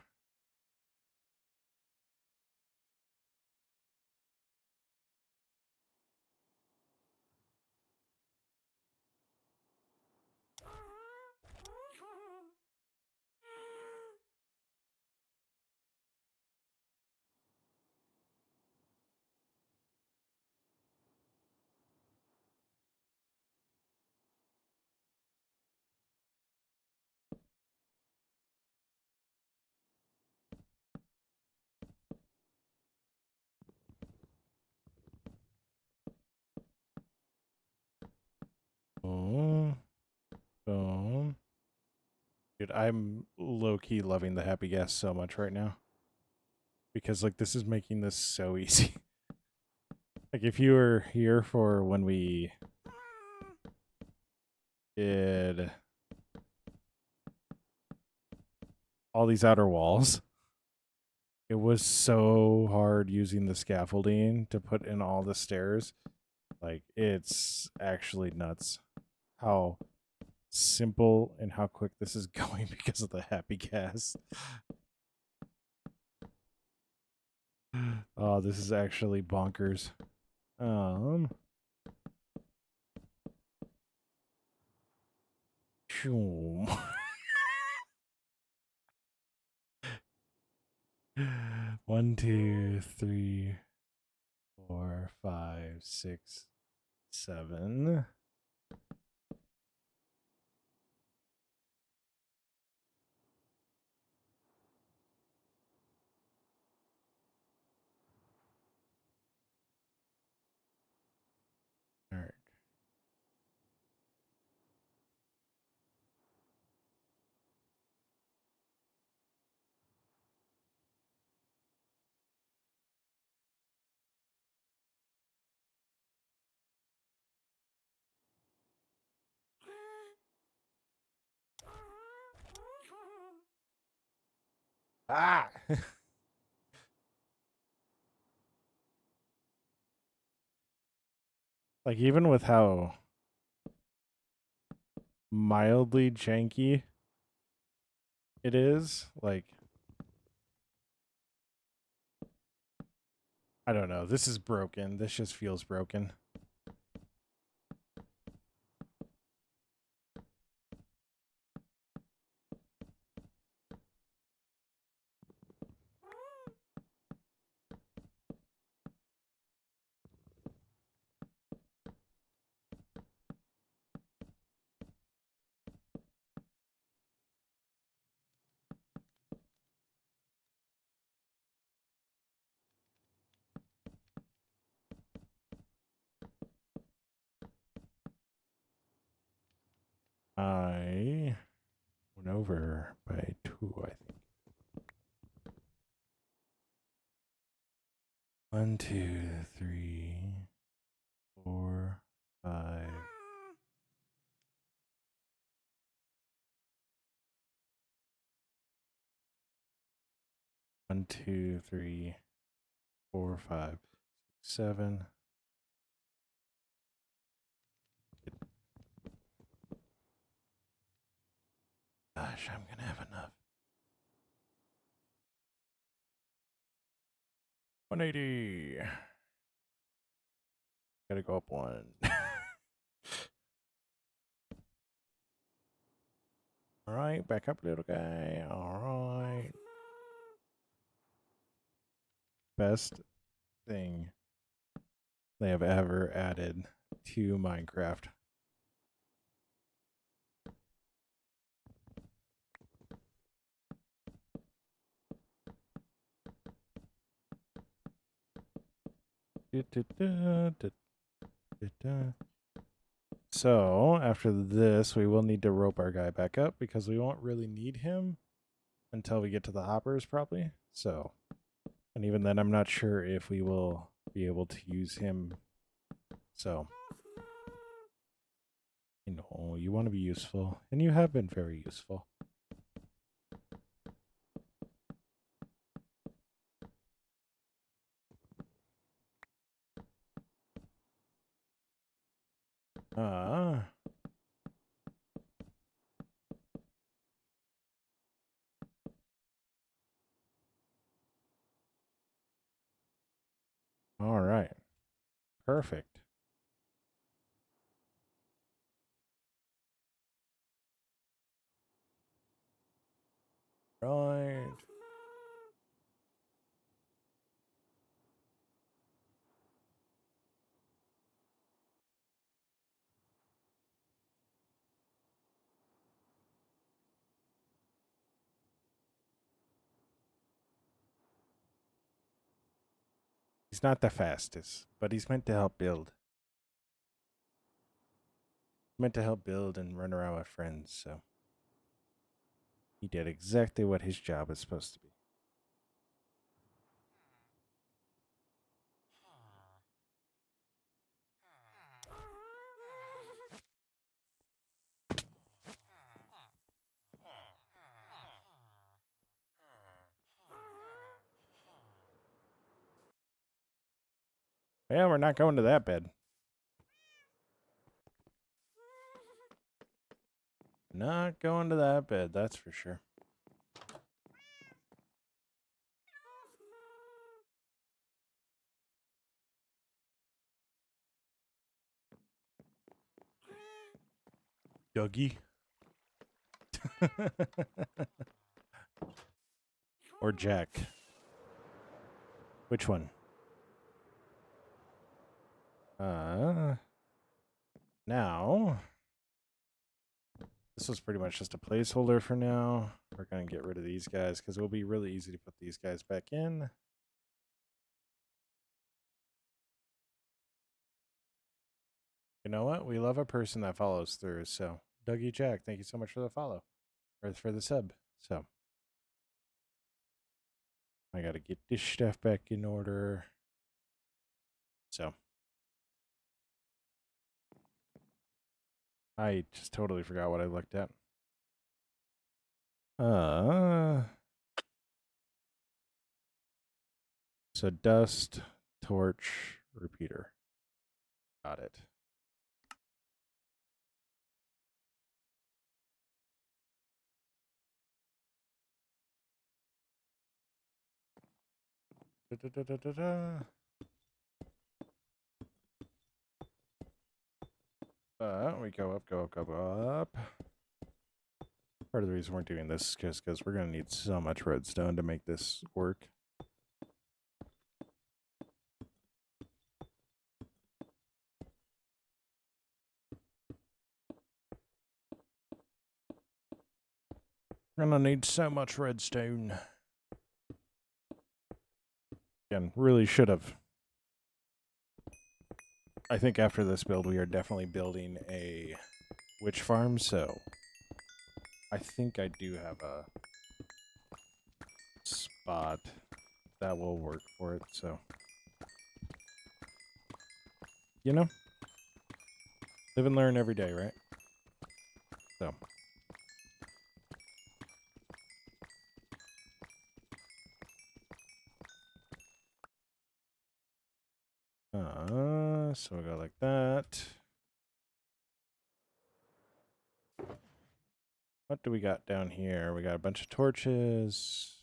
Boom. Boom. Dude, I'm low-key loving the happy gas so much right now. Because, like, this is making this so easy. Like, if you were here for when we did all these outer walls, it was so hard using the scaffolding to put in all the stairs. Like, it's actually nuts how simple and how quick this is going because of the happy gas. Oh, this is actually bonkers. Shoom. 1, 2, 3, 4, 5, 6, 7. All right. Ah! Like, even with how mildly janky it is, like, I don't know. This is broken. This just feels broken. I went over by 2, I think. 1, 2, 3, 4, 5. 1, 2, 3, 4, 5, 7. Gosh, I'm gonna have enough. 180. Gotta go up 1. All right, back up, little guy. All right. Best thing they have ever added to Minecraft. So, after this, we will need to rope our guy back up because we won't really need him until we get to the hoppers, probably. So, and even then, I'm not sure if we will be able to use him. So, you know, you want to be useful, and you have been very useful. Perfect. Right. He's not the fastest, but he's meant to help build. Meant to help build and run around with friends, so he did exactly what his job is supposed to be. Yeah, we're not going to that bed. Not going to that bed, that's for sure. Dougie. Or Jack. Which one? Now, this was pretty much just a placeholder for now. We're going to get rid of these guys because it will be really easy to put these guys back in. You know what? We love a person that follows through. So, Dougie Jack, thank you so much for the follow or for the sub. So, I got to get this stuff back in order. So, I just totally forgot what I looked at. So dust, torch, repeater. Got it. We go up, go up, go up. Part of the reason we're doing this is just because we're going to need so much redstone to make this work. We're going to need so much redstone. Again, really should have. I think after this build, we are definitely building a witch farm, so I think I do have a spot that will work for it, so. You know? Live and learn every day, right? So. So we go like that. What do we got down here? We got a bunch of torches.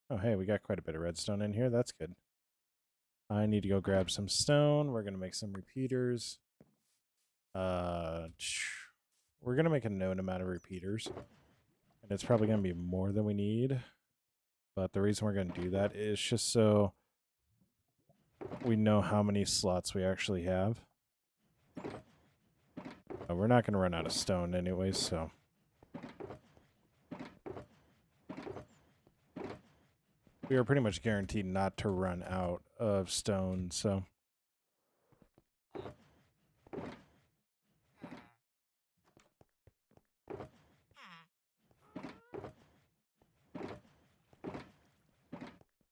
Oh, hey, we got quite a bit of redstone in here. That's good. I need to go grab some stone. We're going to make some repeaters. We're going to make a known amount of repeaters. And it's probably going to be more than we need. But the reason we're going to do that is just so we know how many slots we actually have. We're not going to run out of stone anyway, so. We are pretty much guaranteed not to run out of stone, so.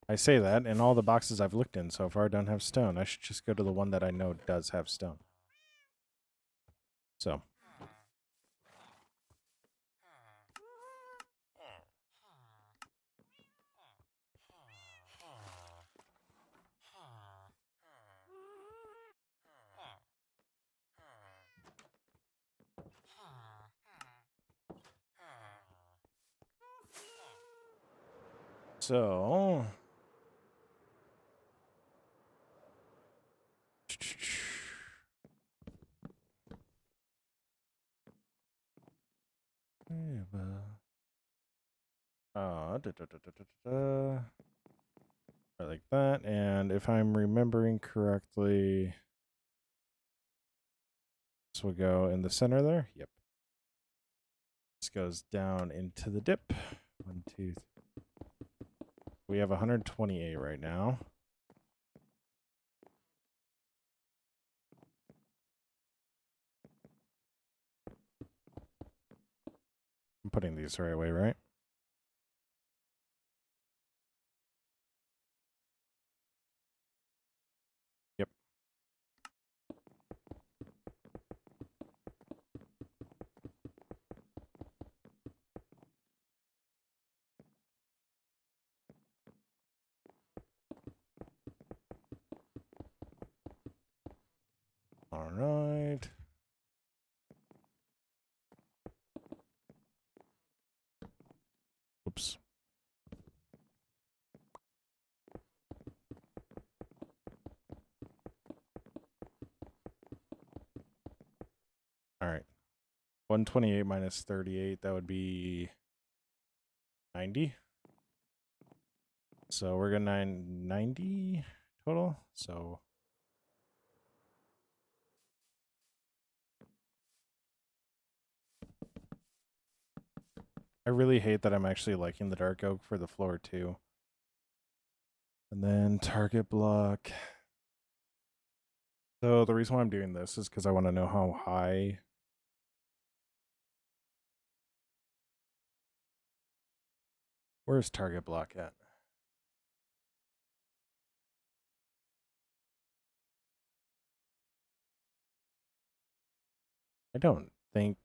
I say that, and all the boxes I've looked in so far don't have stone. I should just go to the one that I know does have stone. So. So. Like that, and if I'm remembering correctly, this will go in the center there. Yep. This goes down into the dip. 1, 2, 3. We have 128 right now. I'm putting these the right way, right? Yep. All right. Oops. All right. 128 minus 38, that would be 90. So we're gonna 90 total. So I really hate that I'm actually liking the dark oak for the floor too. And then target block. So the reason why I'm doing this is because I want to know how high. Where's target block at? I don't think.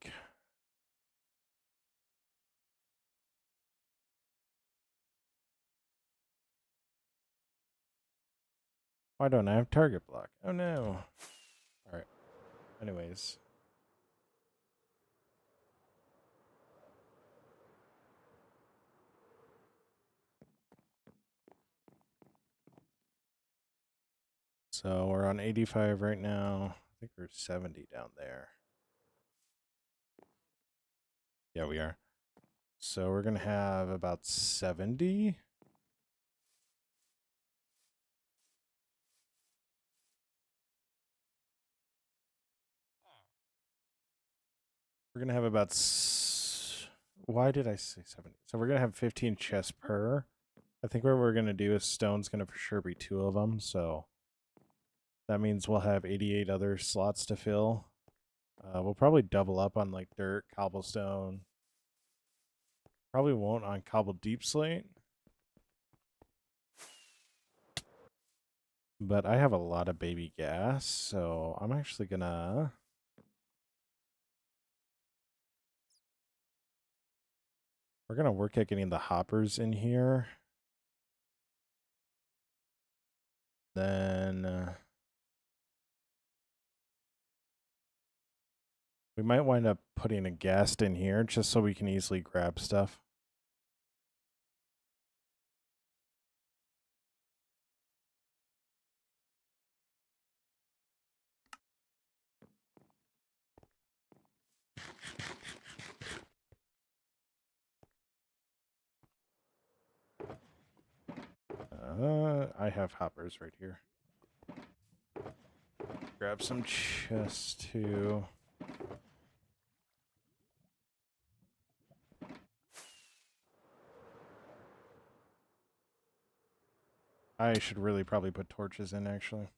Why don't I have target block? Oh no. All right. Anyways. So we're on 85 right now. I think we're 70 down there. Yeah, we are. So we're going to have about 70. We're going to have about... Why did I say 70? So we're going to have 15 chests per. I think what we're going to do is stone's going to for sure be 2 of them. So that means we'll have 88 other slots to fill. We'll probably double up on like dirt, cobblestone. Probably won't on cobble deep slate. But I have a lot of baby gas, so I'm actually gonna... We're gonna work at getting the hoppers in here. Then... we might wind up putting a ghast in here just so we can easily grab stuff. I have hoppers right here. Grab some chests too. I should really probably put torches in actually.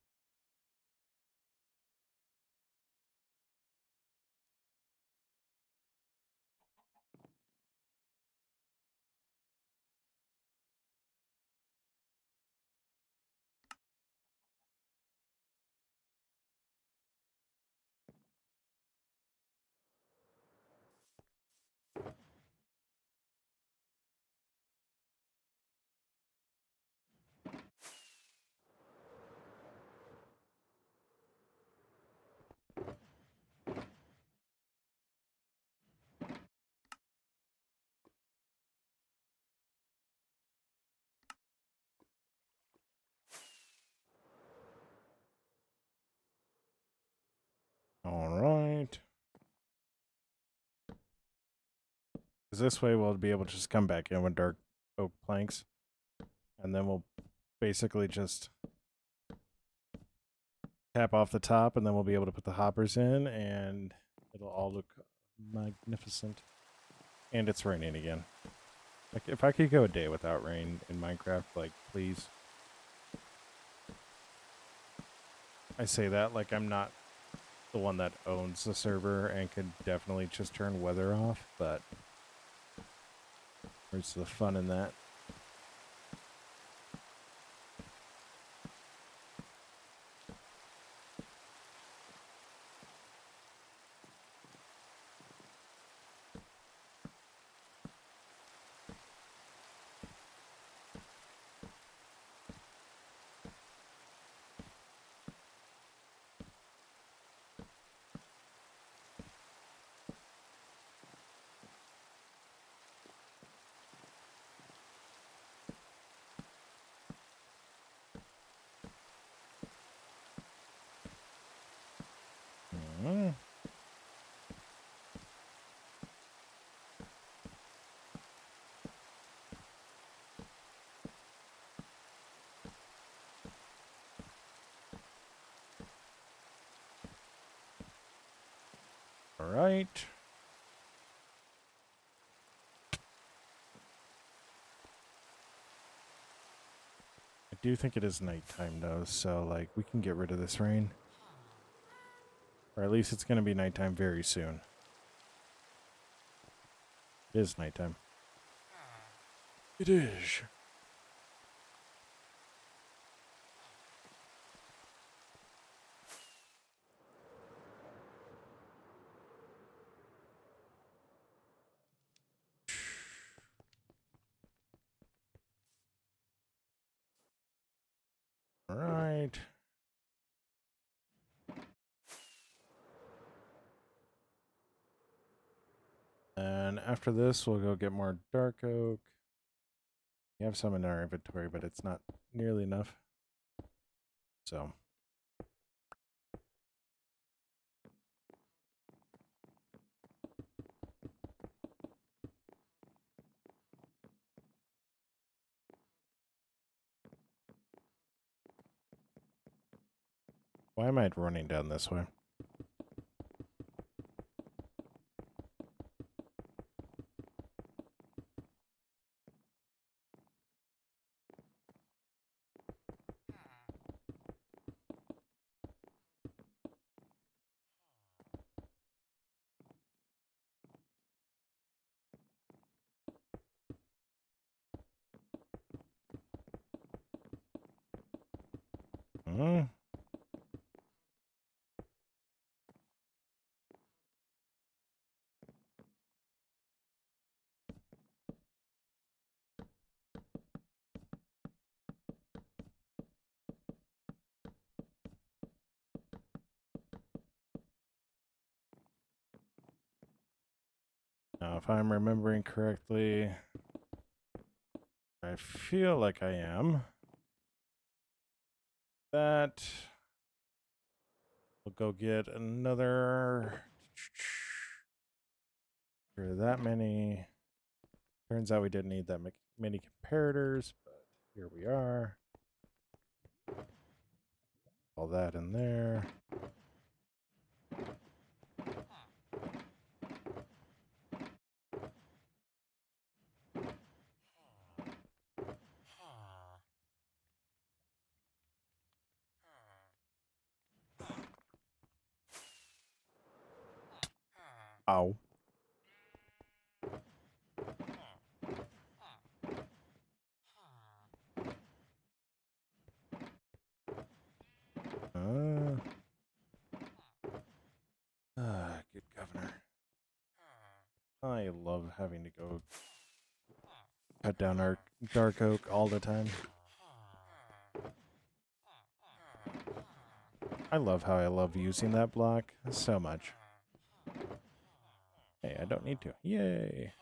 All right. Because this way we'll be able to just come back in when dark oak planks, and then we'll basically just tap off the top, and then we'll be able to put the hoppers in, and it'll all look magnificent. And it's raining again. Like, if I could go a day without rain in Minecraft, like, please. I say that like I'm not the one that owns the server and could definitely just turn weather off, but where's the fun in that? Mm. All right. I do think it is nighttime though, so like we can get rid of this rain. Or at least it's going to be nighttime very soon. It is nighttime. It is. All right. And after this, we'll go get more dark oak. We have some in our inventory, but it's not nearly enough. So. Why am I running down this way? Hmm. Now, if I'm remembering correctly, I feel like I am. That. We'll go get another. For that many. Turns out we didn't need that many comparators, but here we are. All that in there. Ow. Good governor. I love having to go cut down our dark oak all the time. I love how I love using that block so much. Hey, I don't need to. Yay.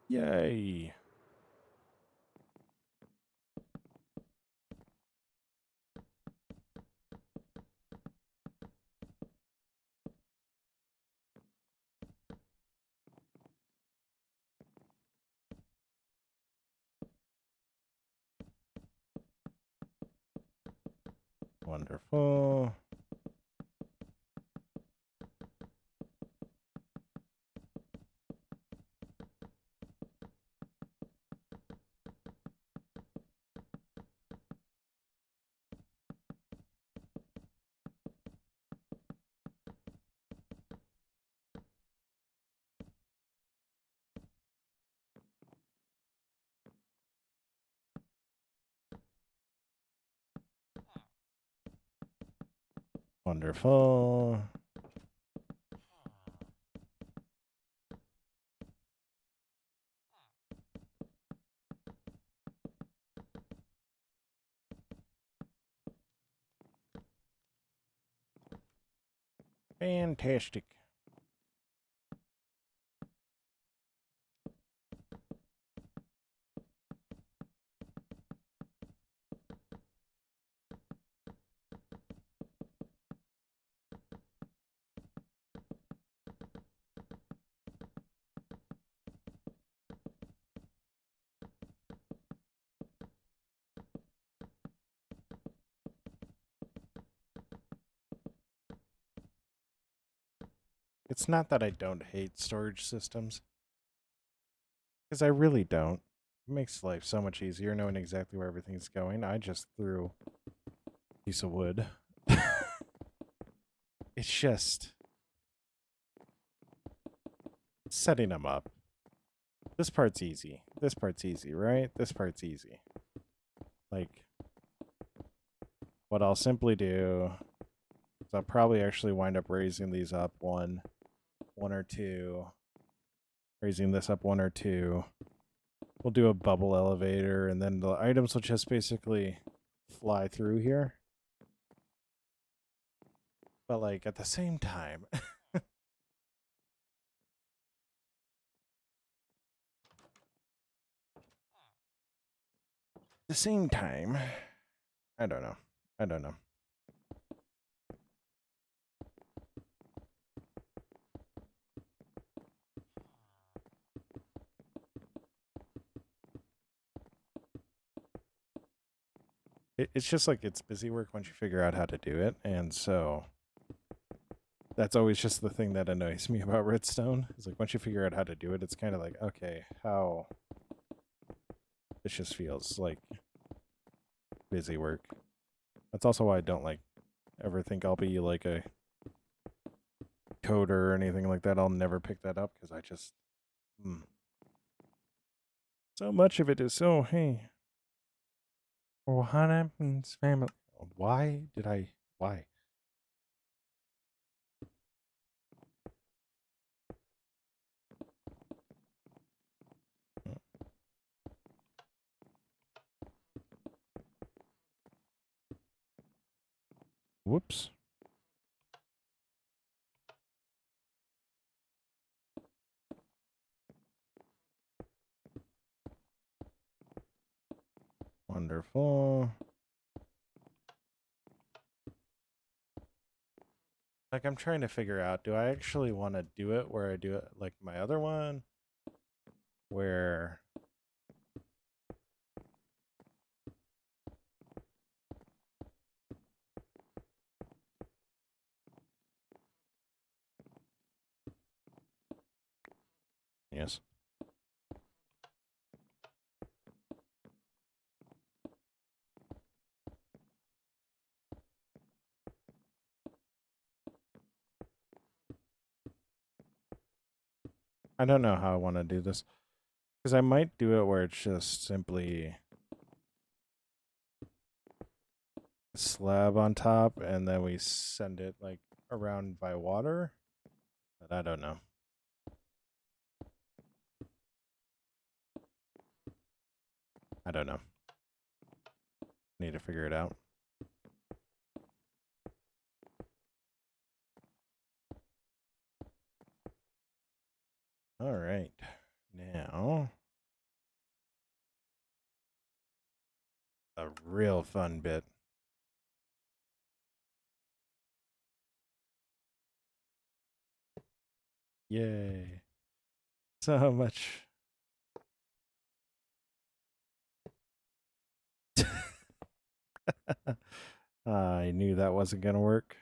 Yay. Wonderful. Wonderful. Fantastic. It's not that I don't hate storage systems, because I really don't. It makes life so much easier knowing exactly where everything's going. I just threw a piece of wood. It's just setting them up. This part's easy. This part's easy, right? This part's easy. Like, what I'll simply do is I'll probably actually wind up raising these up one or two. Raising this up one or two. We'll do a bubble elevator, and then the items will just basically fly through here. But, like, at the same time... the same time... I don't know. I don't know. It's just like it's busy work once you figure out how to do it, and so that's always just the thing that annoys me about Redstone. Is like once you figure out how to do it, it's kind of like, okay, how? It just feels like busy work. That's also why I don't like ever think I'll be like a coder or anything like that. I'll never pick that up because I just so much of it is so hey. Ohana means family. Why did I? Why? Whoops. Wonderful. Like, I'm trying to figure out, do I actually want to do it where I do it like my other one? Where... Yes. I don't know how I want to do this. Because I might do it where it's just simply a slab on top and then we send it like around by water. But I don't know. I don't know. Need to figure it out. All right. Now, a real fun bit. Yay. So much. I knew that wasn't going to work.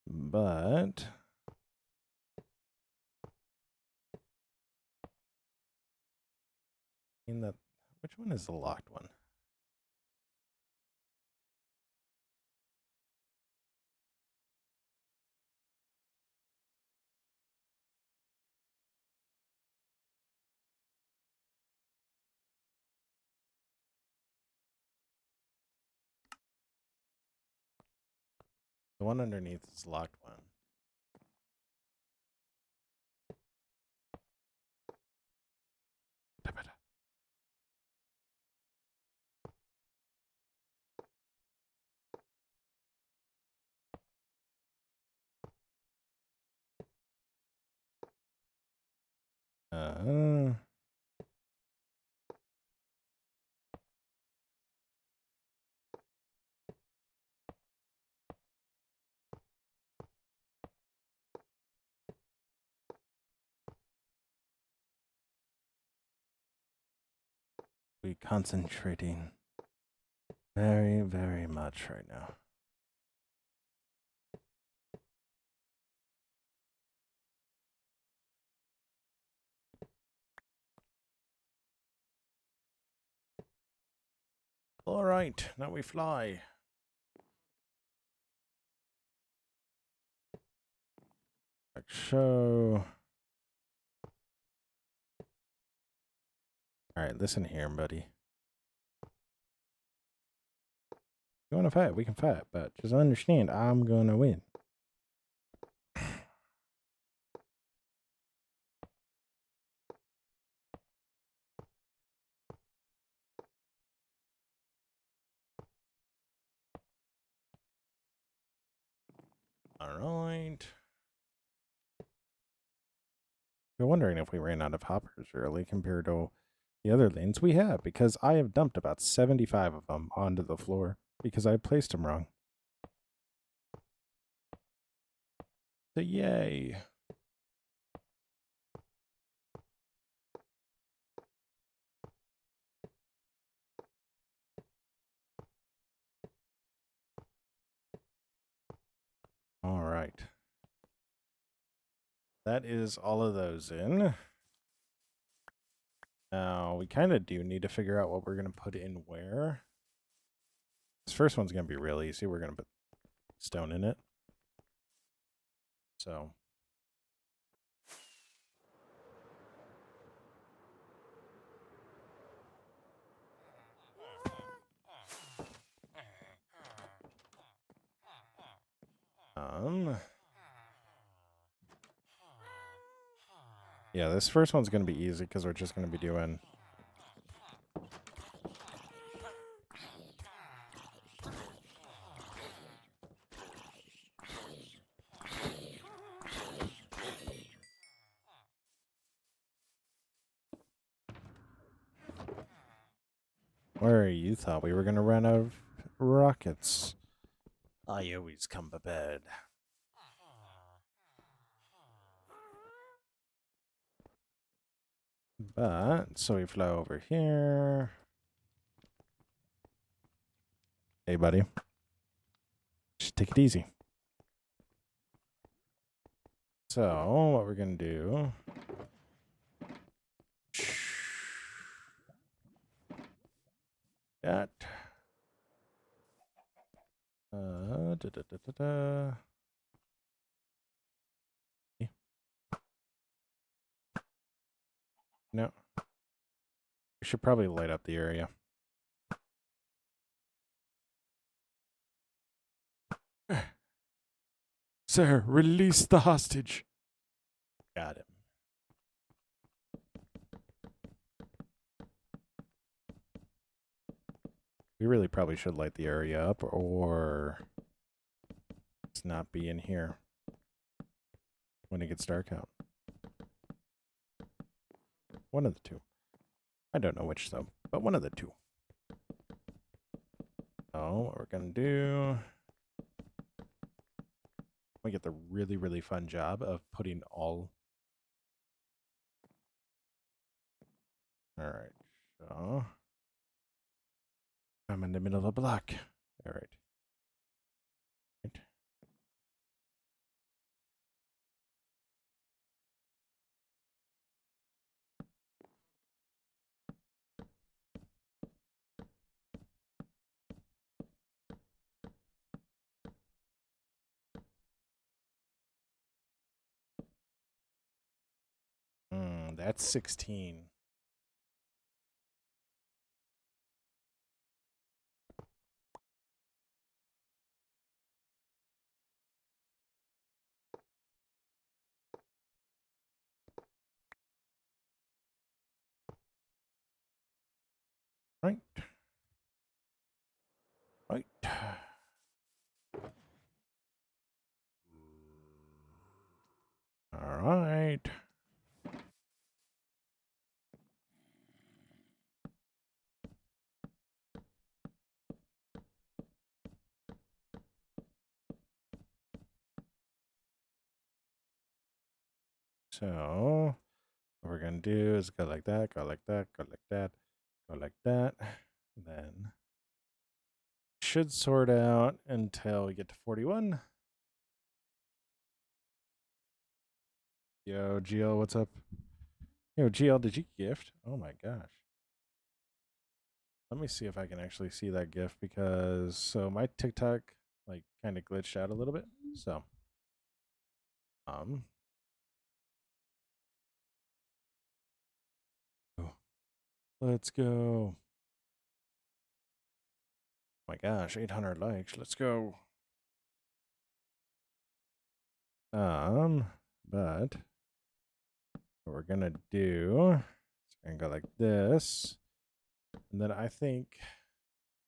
But in the which one is the locked one? The one underneath is the locked one. Uh, we concentrating very, very much right now. All right, now we fly. Show. All right, listen here, buddy. You want to fight? We can fight, but just understand, I'm gonna win. All right. You're wondering if we ran out of hoppers early compared to the other lanes we have, because I have dumped about 75 of them onto the floor because I placed them wrong. So yay. All right. That is all of those in. Now, we kind of do need to figure out what we're going to put in where. This first one's going to be real easy. We're going to put stone in it. So. Yeah, this first one's going to be easy because we're just going to be doing... Where you thought we were going to run out of rockets. I always come prepared. But, so we fly over here. Hey, buddy. Just take it easy. So, what we're going to do... That. No. We should probably light up the area. Sir, release the hostage. Got it. We really probably should light the area up, or let's not be in here when it gets dark out. One of the two. I don't know which, though, but one of the two. So, what we're going to do... We get the really, really fun job of putting all. All right. So I'm in the middle of a block. All right. Right. That's 16. Right. Right. All right. So what we're gonna do is go like that, go like that, go like that, go like that. Then should sort out until we get to 41. Yo, GL, what's up? Yo, GL, did you gift? Oh my gosh. Let me see if I can actually see that gift because so my TikTok like kind of glitched out a little bit. So let's go. Oh my gosh, 800 likes. Let's go. But what we're gonna do is we're gonna go like this. And then I think,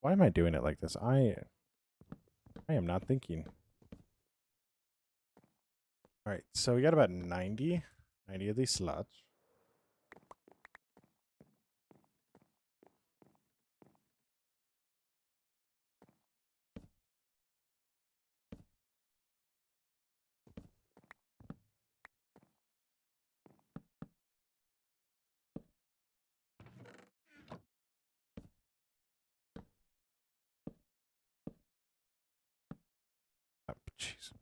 why am I doing it like this? I am not thinking. All right, so we got about 90 of these slots. Oh, jeez.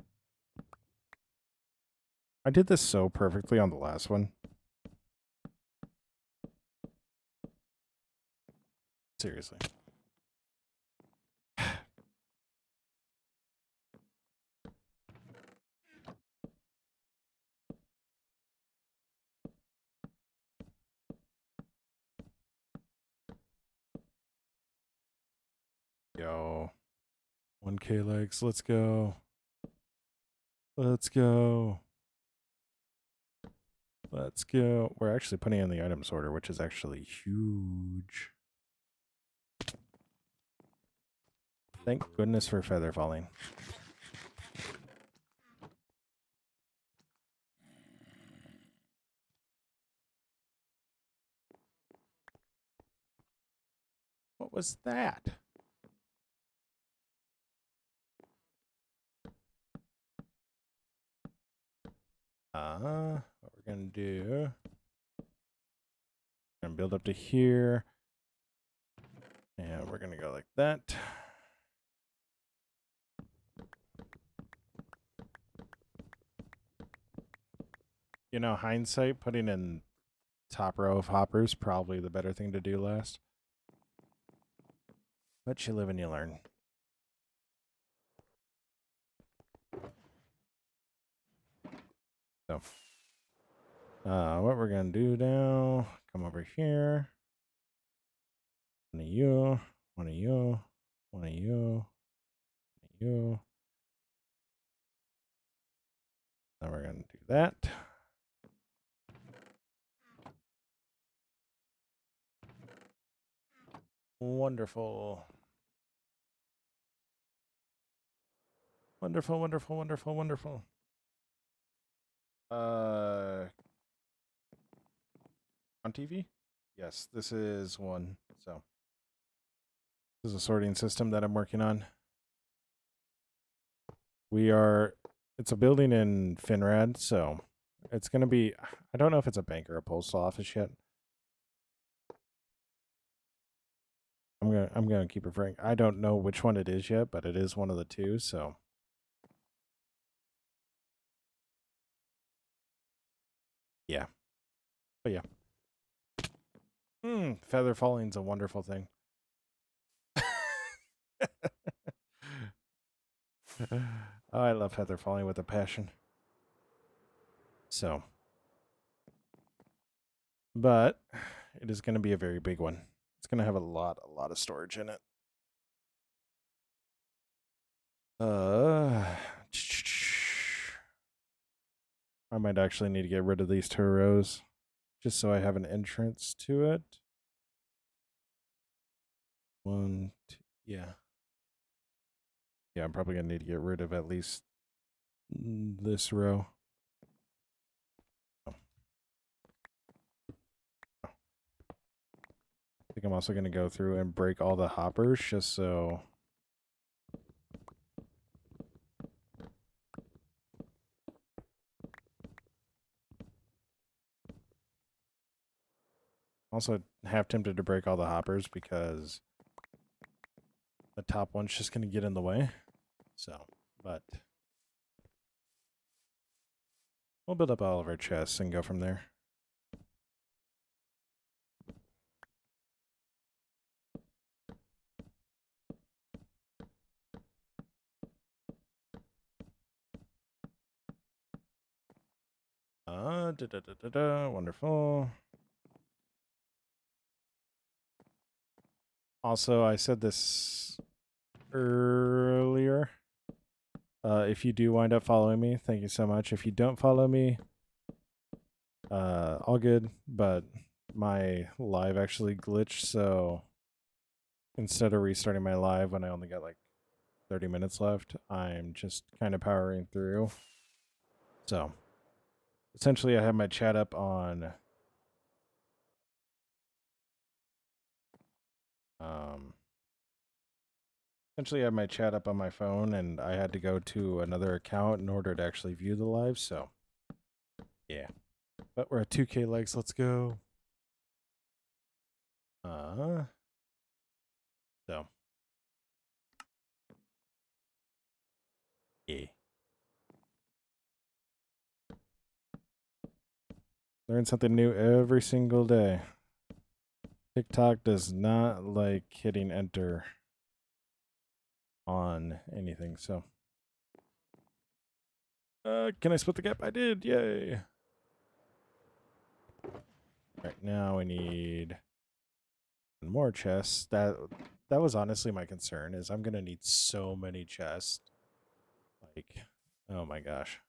I did this so perfectly on the last one. Seriously. Yo. 1K likes. Let's go. Let's go. Let's go. We're actually putting in the item sorter, which is actually huge. Thank goodness for feather falling. What was that? What we're gonna do? We're gonna build up to here. And we're gonna go like that. You know, hindsight, putting in top row of hoppers probably the better thing to do last. But you live and you learn. So, what we're gonna do now? Come over here. One of you. One of you. One of you. One of you. Then we're gonna do that. Wonderful. Wonderful, wonderful, wonderful, wonderful. On TV? Yes, this is one. So this is a sorting system that I'm working on. We are It's a building in Finrad, so it's gonna be. I don't know if it's a bank or a postal office yet. I'm gonna keep referring. I don't know which one it is yet, but it is one of the two. So yeah, but yeah. Feather falling's a wonderful thing. Oh, I love feather falling with a passion. So, but it is going to be a very big one. It's going to have a lot of storage in it. I might actually need to get rid of these 2 rows just so I have an entrance to it. 1, 2, yeah. Yeah, I'm probably going to need to get rid of at least this row. I think I'm also going to go through and break all the hoppers just so also half tempted to break all the hoppers because the top one's just going to get in the way. So, but we'll build up all of our chests and go from there. Wonderful. Also, I said this earlier. If you do wind up following me, thank you so much. If you don't follow me, all good, but my live actually glitched, so instead of restarting my live when I only got like 30 minutes left, I'm just kind of powering through. So, essentially I have my chat up on essentially I have my chat up on my phone, and I had to go to another account in order to actually view the live, so yeah. But we're at 2K likes, let's go. So. Yeah. Learn something new every single day. TikTok does not like hitting enter on anything, so. Can I split the gap? I did, yay. Right now we need more chests. That was honestly my concern, is I'm gonna need so many chests. Like, oh my gosh.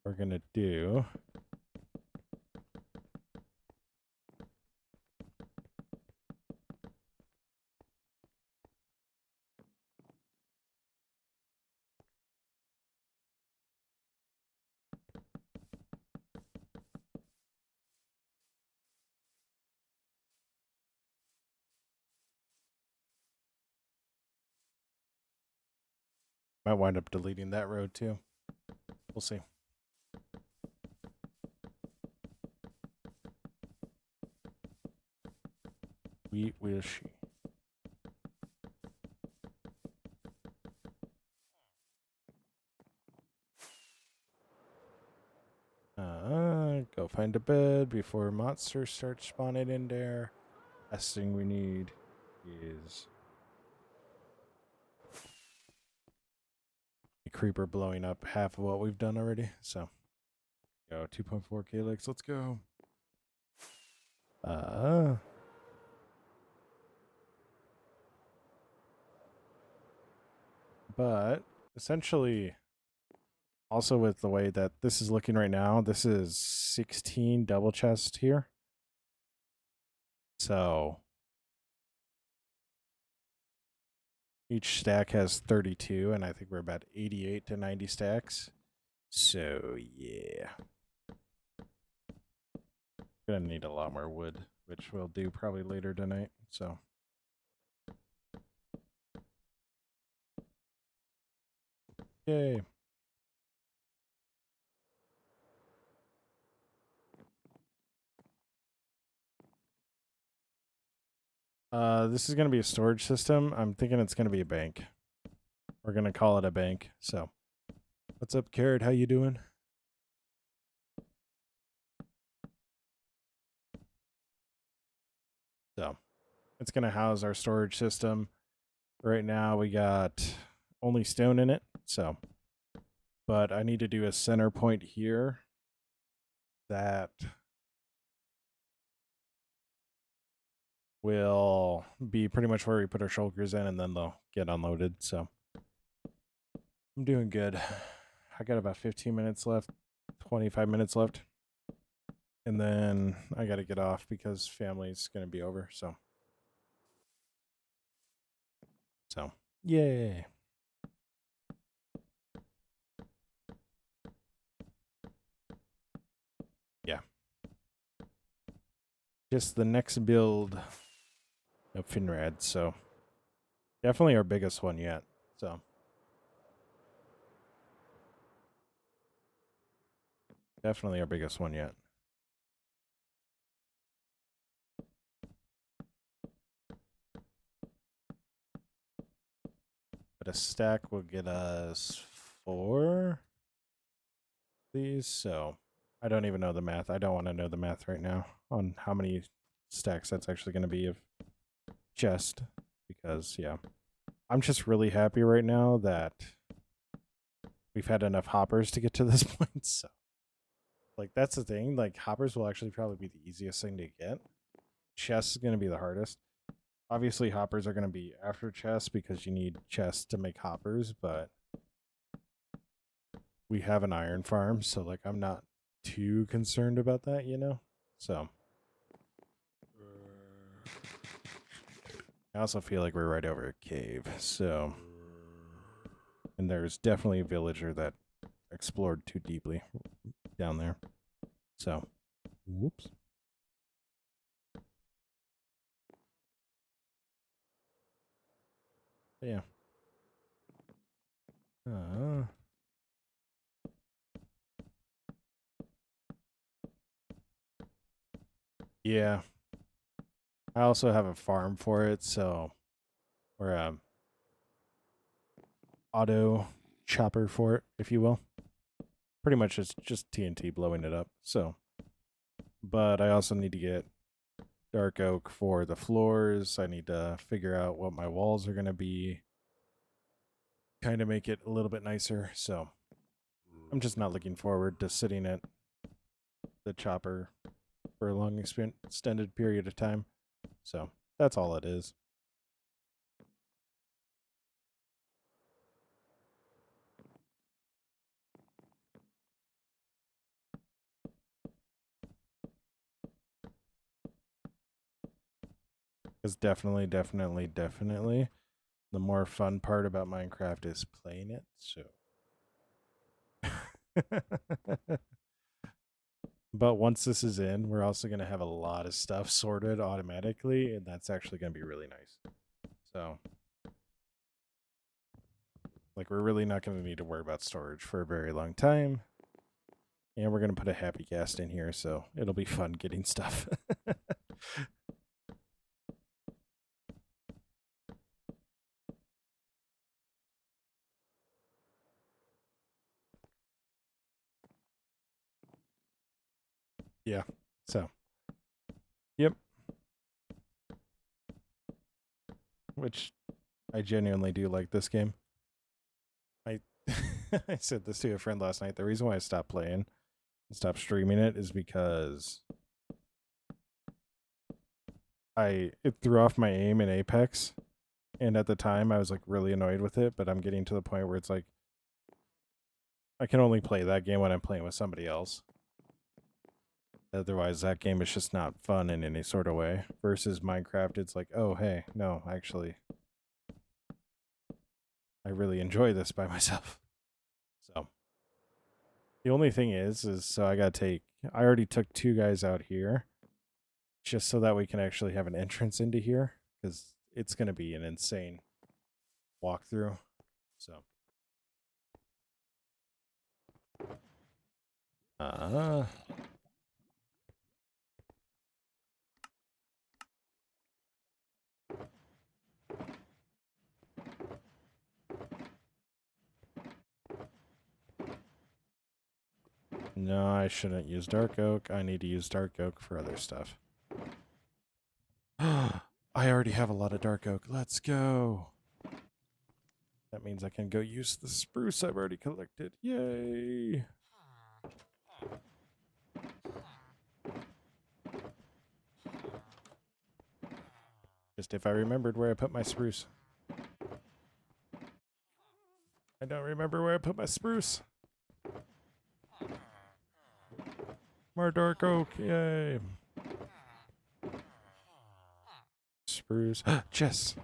We're gonna do might wind up deleting that road too. We'll see. We will see. Go find a bed before monsters start spawning in there. Last thing we need is a creeper blowing up half of what we've done already. So, go 2.4k likes. Let's go. But essentially, also with the way that this is looking right now, this is 16 double chest here. So each stack has 32, and I think we're about 88 to 90 stacks. So yeah. Gonna need a lot more wood, which we'll do probably later tonight. So. Yay. This is going to be a storage system. I'm thinking it's going to be a bank. We're going to call it a bank. So, what's up, Carrot? How you doing? So, it's going to house our storage system. Right now, we got only stone in it. So, but I need to do a center point here that will be pretty much where we put our shulkers in, and then they'll get unloaded. So, I'm doing good. I got about 15 minutes left, 25 minutes left. And then I got to get off because family's going to be over. So, yay. Yeah. Just the next build of Finrad. So, definitely our biggest one yet. So, definitely our biggest one yet. But a stack will get us 4 these. So, I don't even know the math. I don't want to know the math right now on how many stacks that's actually going to be of chest. Because, yeah. I'm just really happy right now that we've had enough hoppers to get to this point. So, like, that's the thing. Like, hoppers will actually probably be the easiest thing to get. Chests is going to be the hardest. Obviously, hoppers are going to be after chests because you need chests to make hoppers, but we have an iron farm, so, like, I'm not too concerned about that, you know? So, I also feel like we're right over a cave, so. And there's definitely a villager that explored too deeply down there. So, whoops. But yeah. Yeah. I also have a farm for it, so or auto chopper for it, if you will. Pretty much it's just TNT blowing it up. So, but I also need to get dark oak for the floors. I need to figure out what my walls are going to be. Kind of make it a little bit nicer. So, I'm just not looking forward to sitting at the chopper for a long extended period of time. So, that's all it is. Because definitely, the more fun part about Minecraft is playing it. So. But once this is in, we're also going to have a lot of stuff sorted automatically, and that's actually going to be really nice. So, like, we're really not going to need to worry about storage for a very long time. And we're going to put a happy cast in here, so it'll be fun getting stuff. Yeah. So, yep. Which I genuinely do like this game. I I said this to a friend last night. The reason why I stopped playing and stopped streaming it is because it threw off my aim in Apex. And at the time I was like really annoyed with it, but I'm getting to the point where it's like I can only play that game when I'm playing with somebody else. Otherwise, that game is just not fun in any sort of way. Versus Minecraft, it's like, oh, hey, no, actually, I really enjoy this by myself. So, the only thing is so I already took 2 guys out here just so that we can actually have an entrance into here because it's going to be an insane walkthrough. So, Uh, no, I shouldn't use dark oak. I need to use dark oak for other stuff. I already have a lot of dark oak. Let's go. That means I can go use the spruce I've already collected. Yay! Just if I remembered where I put my spruce. I don't remember where I put my spruce. More dark oak. Yay. Spruce. Chess.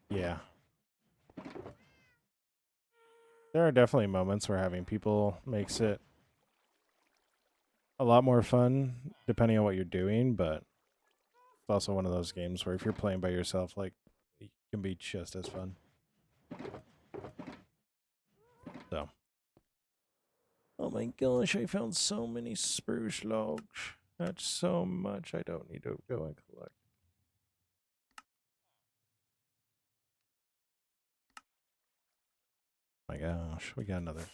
Yeah. There are definitely moments where having people makes it a lot more fun, depending on what you're doing, but it's also one of those games where if you're playing by yourself, like, it can be just as fun. So. Oh my gosh, I found so many spruce logs. That's so much I don't need to go and collect. My gosh, we got another.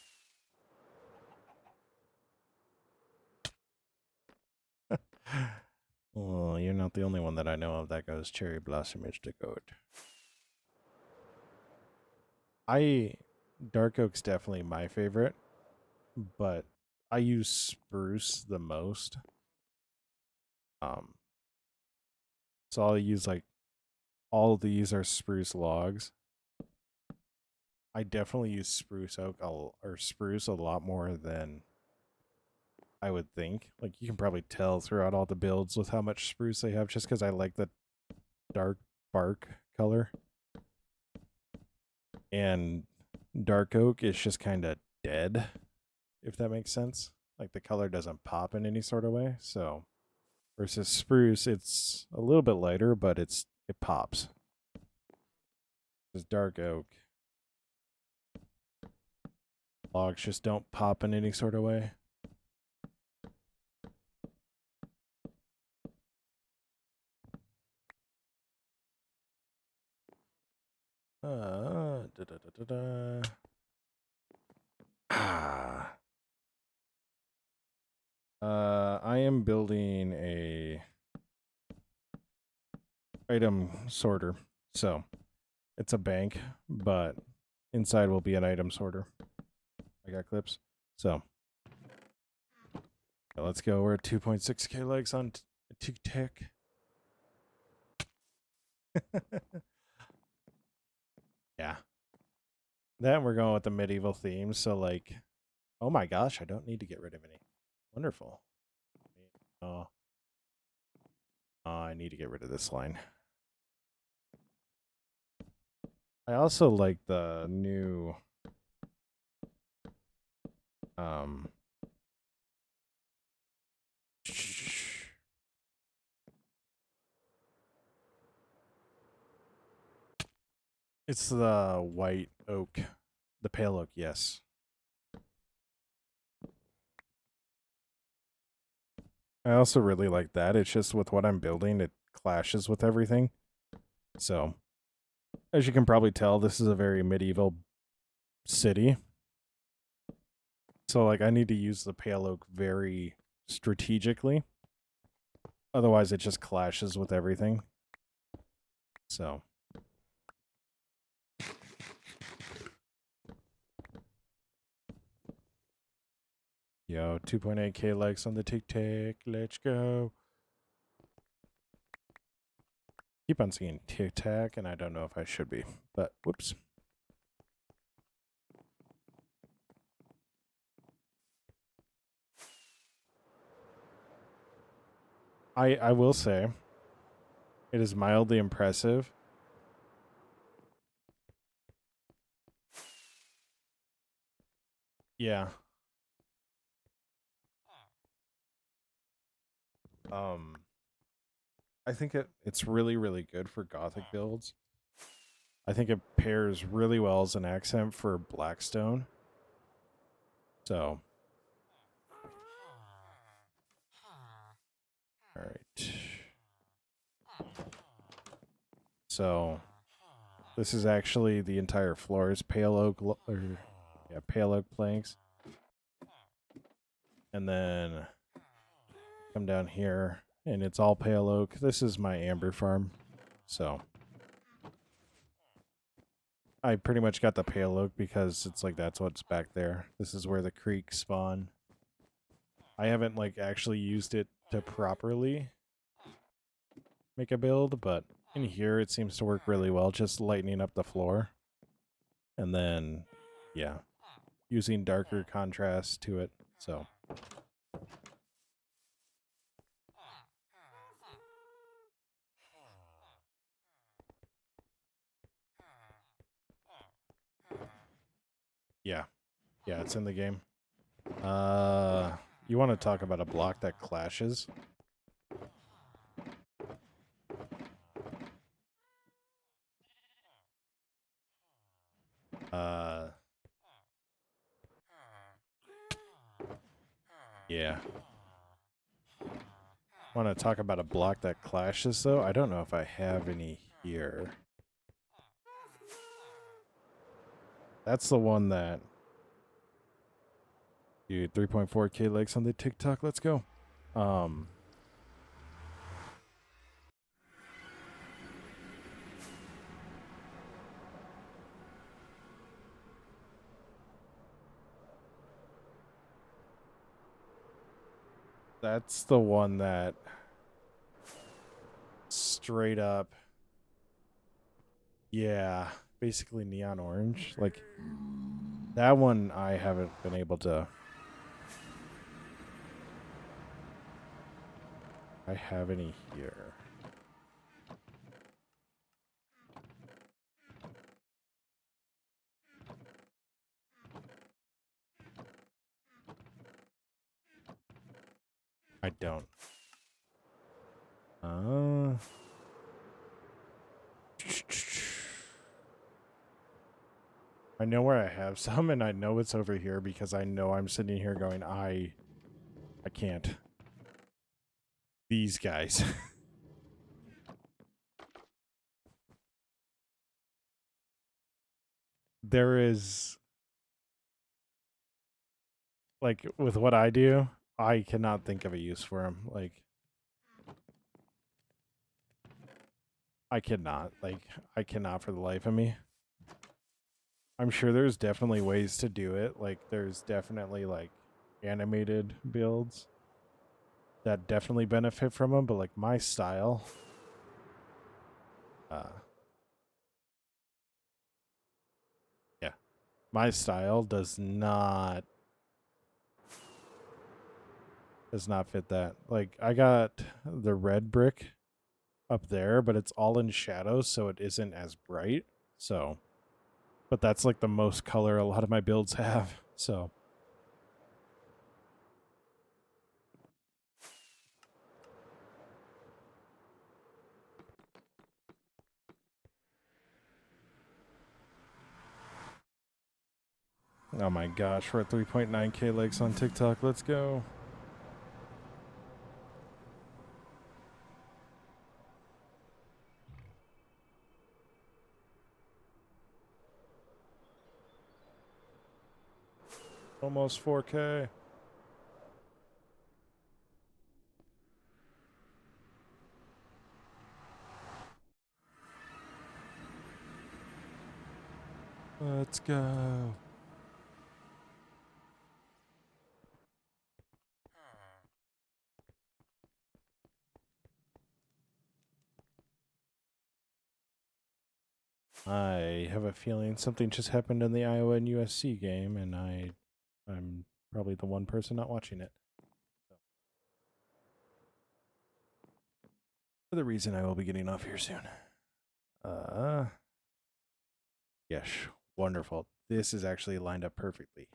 Well, you're not the only one that I know of that goes cherry blossom is the goat. Dark oak's definitely my favorite, but I use spruce the most. So I'll use like all of these are spruce logs. I definitely use spruce oak or spruce a lot more than I would think. Like you can probably tell throughout all the builds with how much spruce they have just because I like the dark bark color. And dark oak is just kind of dead, if that makes sense. Like the color doesn't pop in any sort of way. So versus spruce, it's a little bit lighter, but it pops. Because dark oak logs just don't pop in any sort of way. Da, da, da, da, da. Ah. I am building a item sorter. So it's a bank, but inside will be an item sorter. I got clips. So let's go. We're at 2.6k likes on TikTok. Yeah. Then we're going with the medieval theme. So like, oh my gosh, I don't need to get rid of any. Wonderful. Oh, I need to get rid of this line. I also like the new it's the white oak, the pale oak, yes. I also really like that. It's just with what I'm building, it clashes with everything. So, as you can probably tell, this is a very medieval city. So, like, I need to use the pale oak very strategically. Otherwise, it just clashes with everything. So. Yo, 2.8k likes on the TikTok. Let's go. Keep on seeing TikTok, and I don't know if I should be, but whoops. I will say, it is mildly impressive. Yeah. I think it's really, really good for Gothic builds. I think it pairs really well as an accent for Blackstone. So, all right. So, this is actually the entire floor is pale oak, pale oak planks. And then come down here, and it's all pale oak. This is my amber farm, so I pretty much got the pale oak because it's like that's what's back there. This is where the creek spawn. I haven't like actually used it to properly make a build, but in here it seems to work really well, just lightening up the floor. And then, yeah, using darker contrast to it, so. Yeah, it's in the game. You want to talk about a block that clashes? Yeah. Want to talk about a block that clashes, though? I don't know if I have any here. That's the one that... Dude, 3.4k likes on the TikTok. Let's go. That's the one that... Straight up... Yeah, basically neon orange. Like, that one I haven't been able to... I have any here. I don't. I know where I have some, and I know it's over here because I know I'm sitting here going, I can't. These guys. There is... Like, with what I do, I cannot think of a use for them. Like, I cannot. Like, I cannot for the life of me. I'm sure there's definitely ways to do it. Like, there's definitely, like, animated builds that definitely benefit from them. But, like, my style... yeah. My style does not fit that. Like, I got the red brick up there, but it's all in shadows, so it isn't as bright. So, but that's like the most color a lot of my builds have. So, oh my gosh, we're at 3.9k likes on TikTok. Let's go. Almost 4k. Let's go. I have a feeling something just happened in the Iowa and USC game, and I'm probably the one person not watching it. For the reason I will be getting off here soon. Yes, wonderful. This is actually lined up perfectly.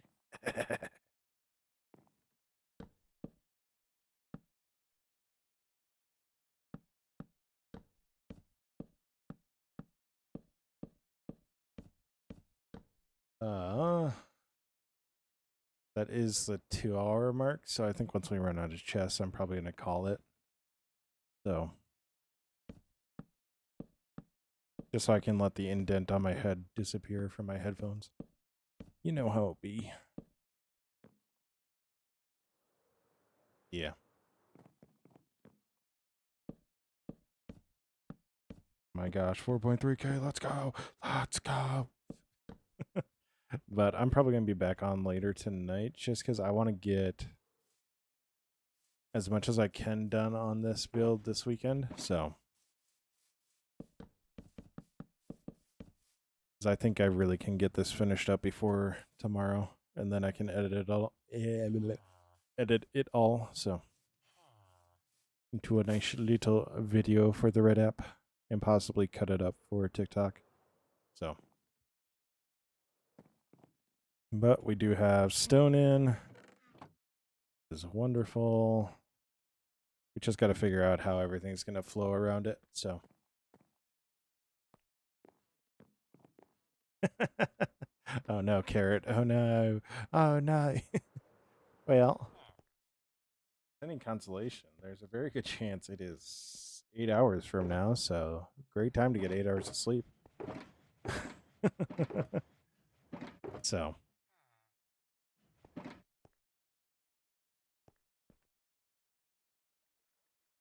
That is the 2-hour mark. So I think once we run out of chests, I'm probably gonna call it. So just so I can let the indent on my head disappear from my headphones. You know how it be. Yeah. My gosh, 4.3K. Let's go. Let's go. But I'm probably going to be back on later tonight just because I want to get as much as I can done on this build this weekend. So, because I think I really can get this finished up before tomorrow, and then I can edit it all. Edit it all. So, into a nice little video for the Red app, and possibly cut it up for TikTok. So, but we do have stone in. This is wonderful. We just got to figure out how everything's going to flow around it. So. Oh no, carrot. Oh no. Oh no. Well, any consolation, there's a very good chance it is 8 hours from now, so great time to get 8 hours of sleep. So.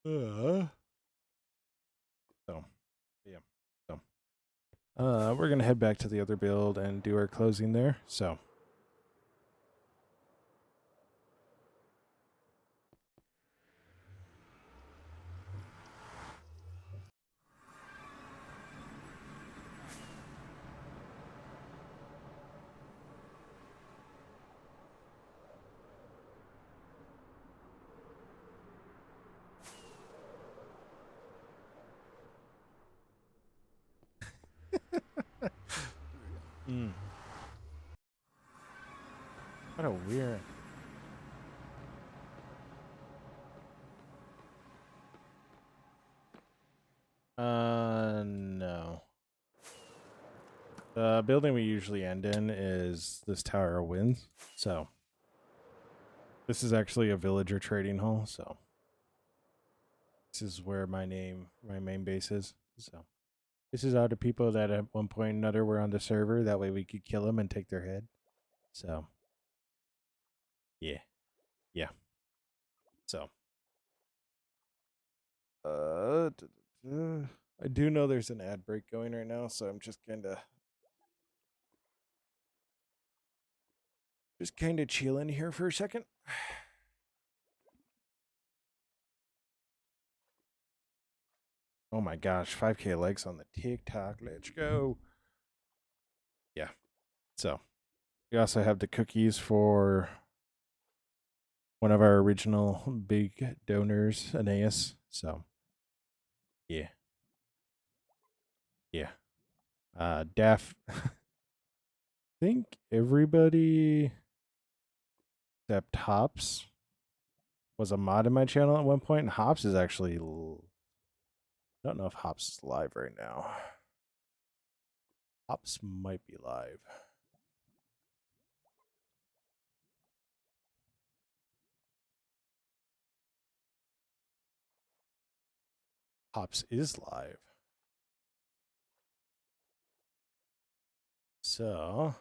So, yeah. So, we're gonna head back to the other build and do our closing there. So. What a weird. No. The building we usually end in is this Tower of Winds. So, this is actually a villager trading hall. So, this is where my main base is. So, this is all the people that at one point or another were on the server. That way we could kill them and take their head. So, yeah. Yeah. So, I do know there's an ad break going right now, so I'm just kind of chilling here for a second. Oh my gosh, 5K likes on the TikTok. Let's go. Yeah. So, we also have the cookies for one of our original big donors, Aeneas. So, yeah. Yeah. Daff. I think everybody except Hops was a mod in my channel at one point, and Hops is actually. I don't know if Hops is live right now. Hops might be live. Hops is live. So,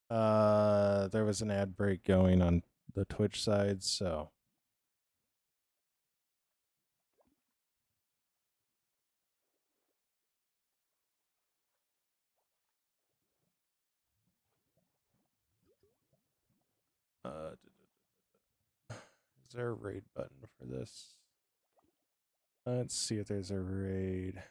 there was an ad break going on the Twitch side, so. Is there a raid button for this? Let's see if there's a raid.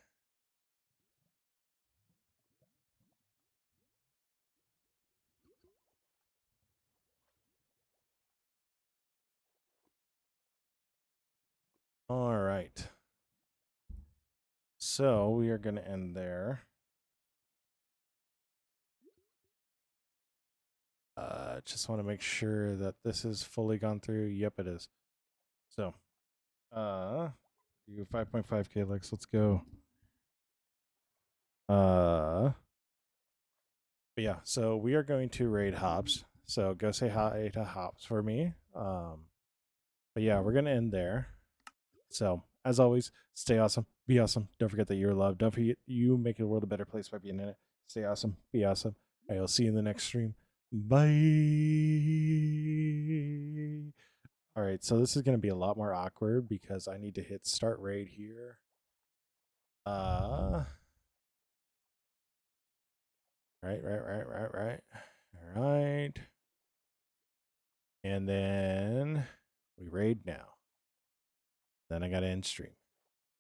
All right. So we are going to end there. Just want to make sure that this is fully gone through. Yep, it is. So, do 5.5K likes. Let's go. But yeah, so we are going to raid Hops. So go say hi to Hops for me. But yeah, we're gonna end there. So as always, stay awesome, be awesome. Don't forget that you're loved. Don't forget you make the world a better place by being in it. Stay awesome, be awesome. I will see you in the next stream. Bye. All right, so this is gonna be a lot more awkward because I need to hit start raid here. Right. All right. And then we raid now. Then I got to end stream.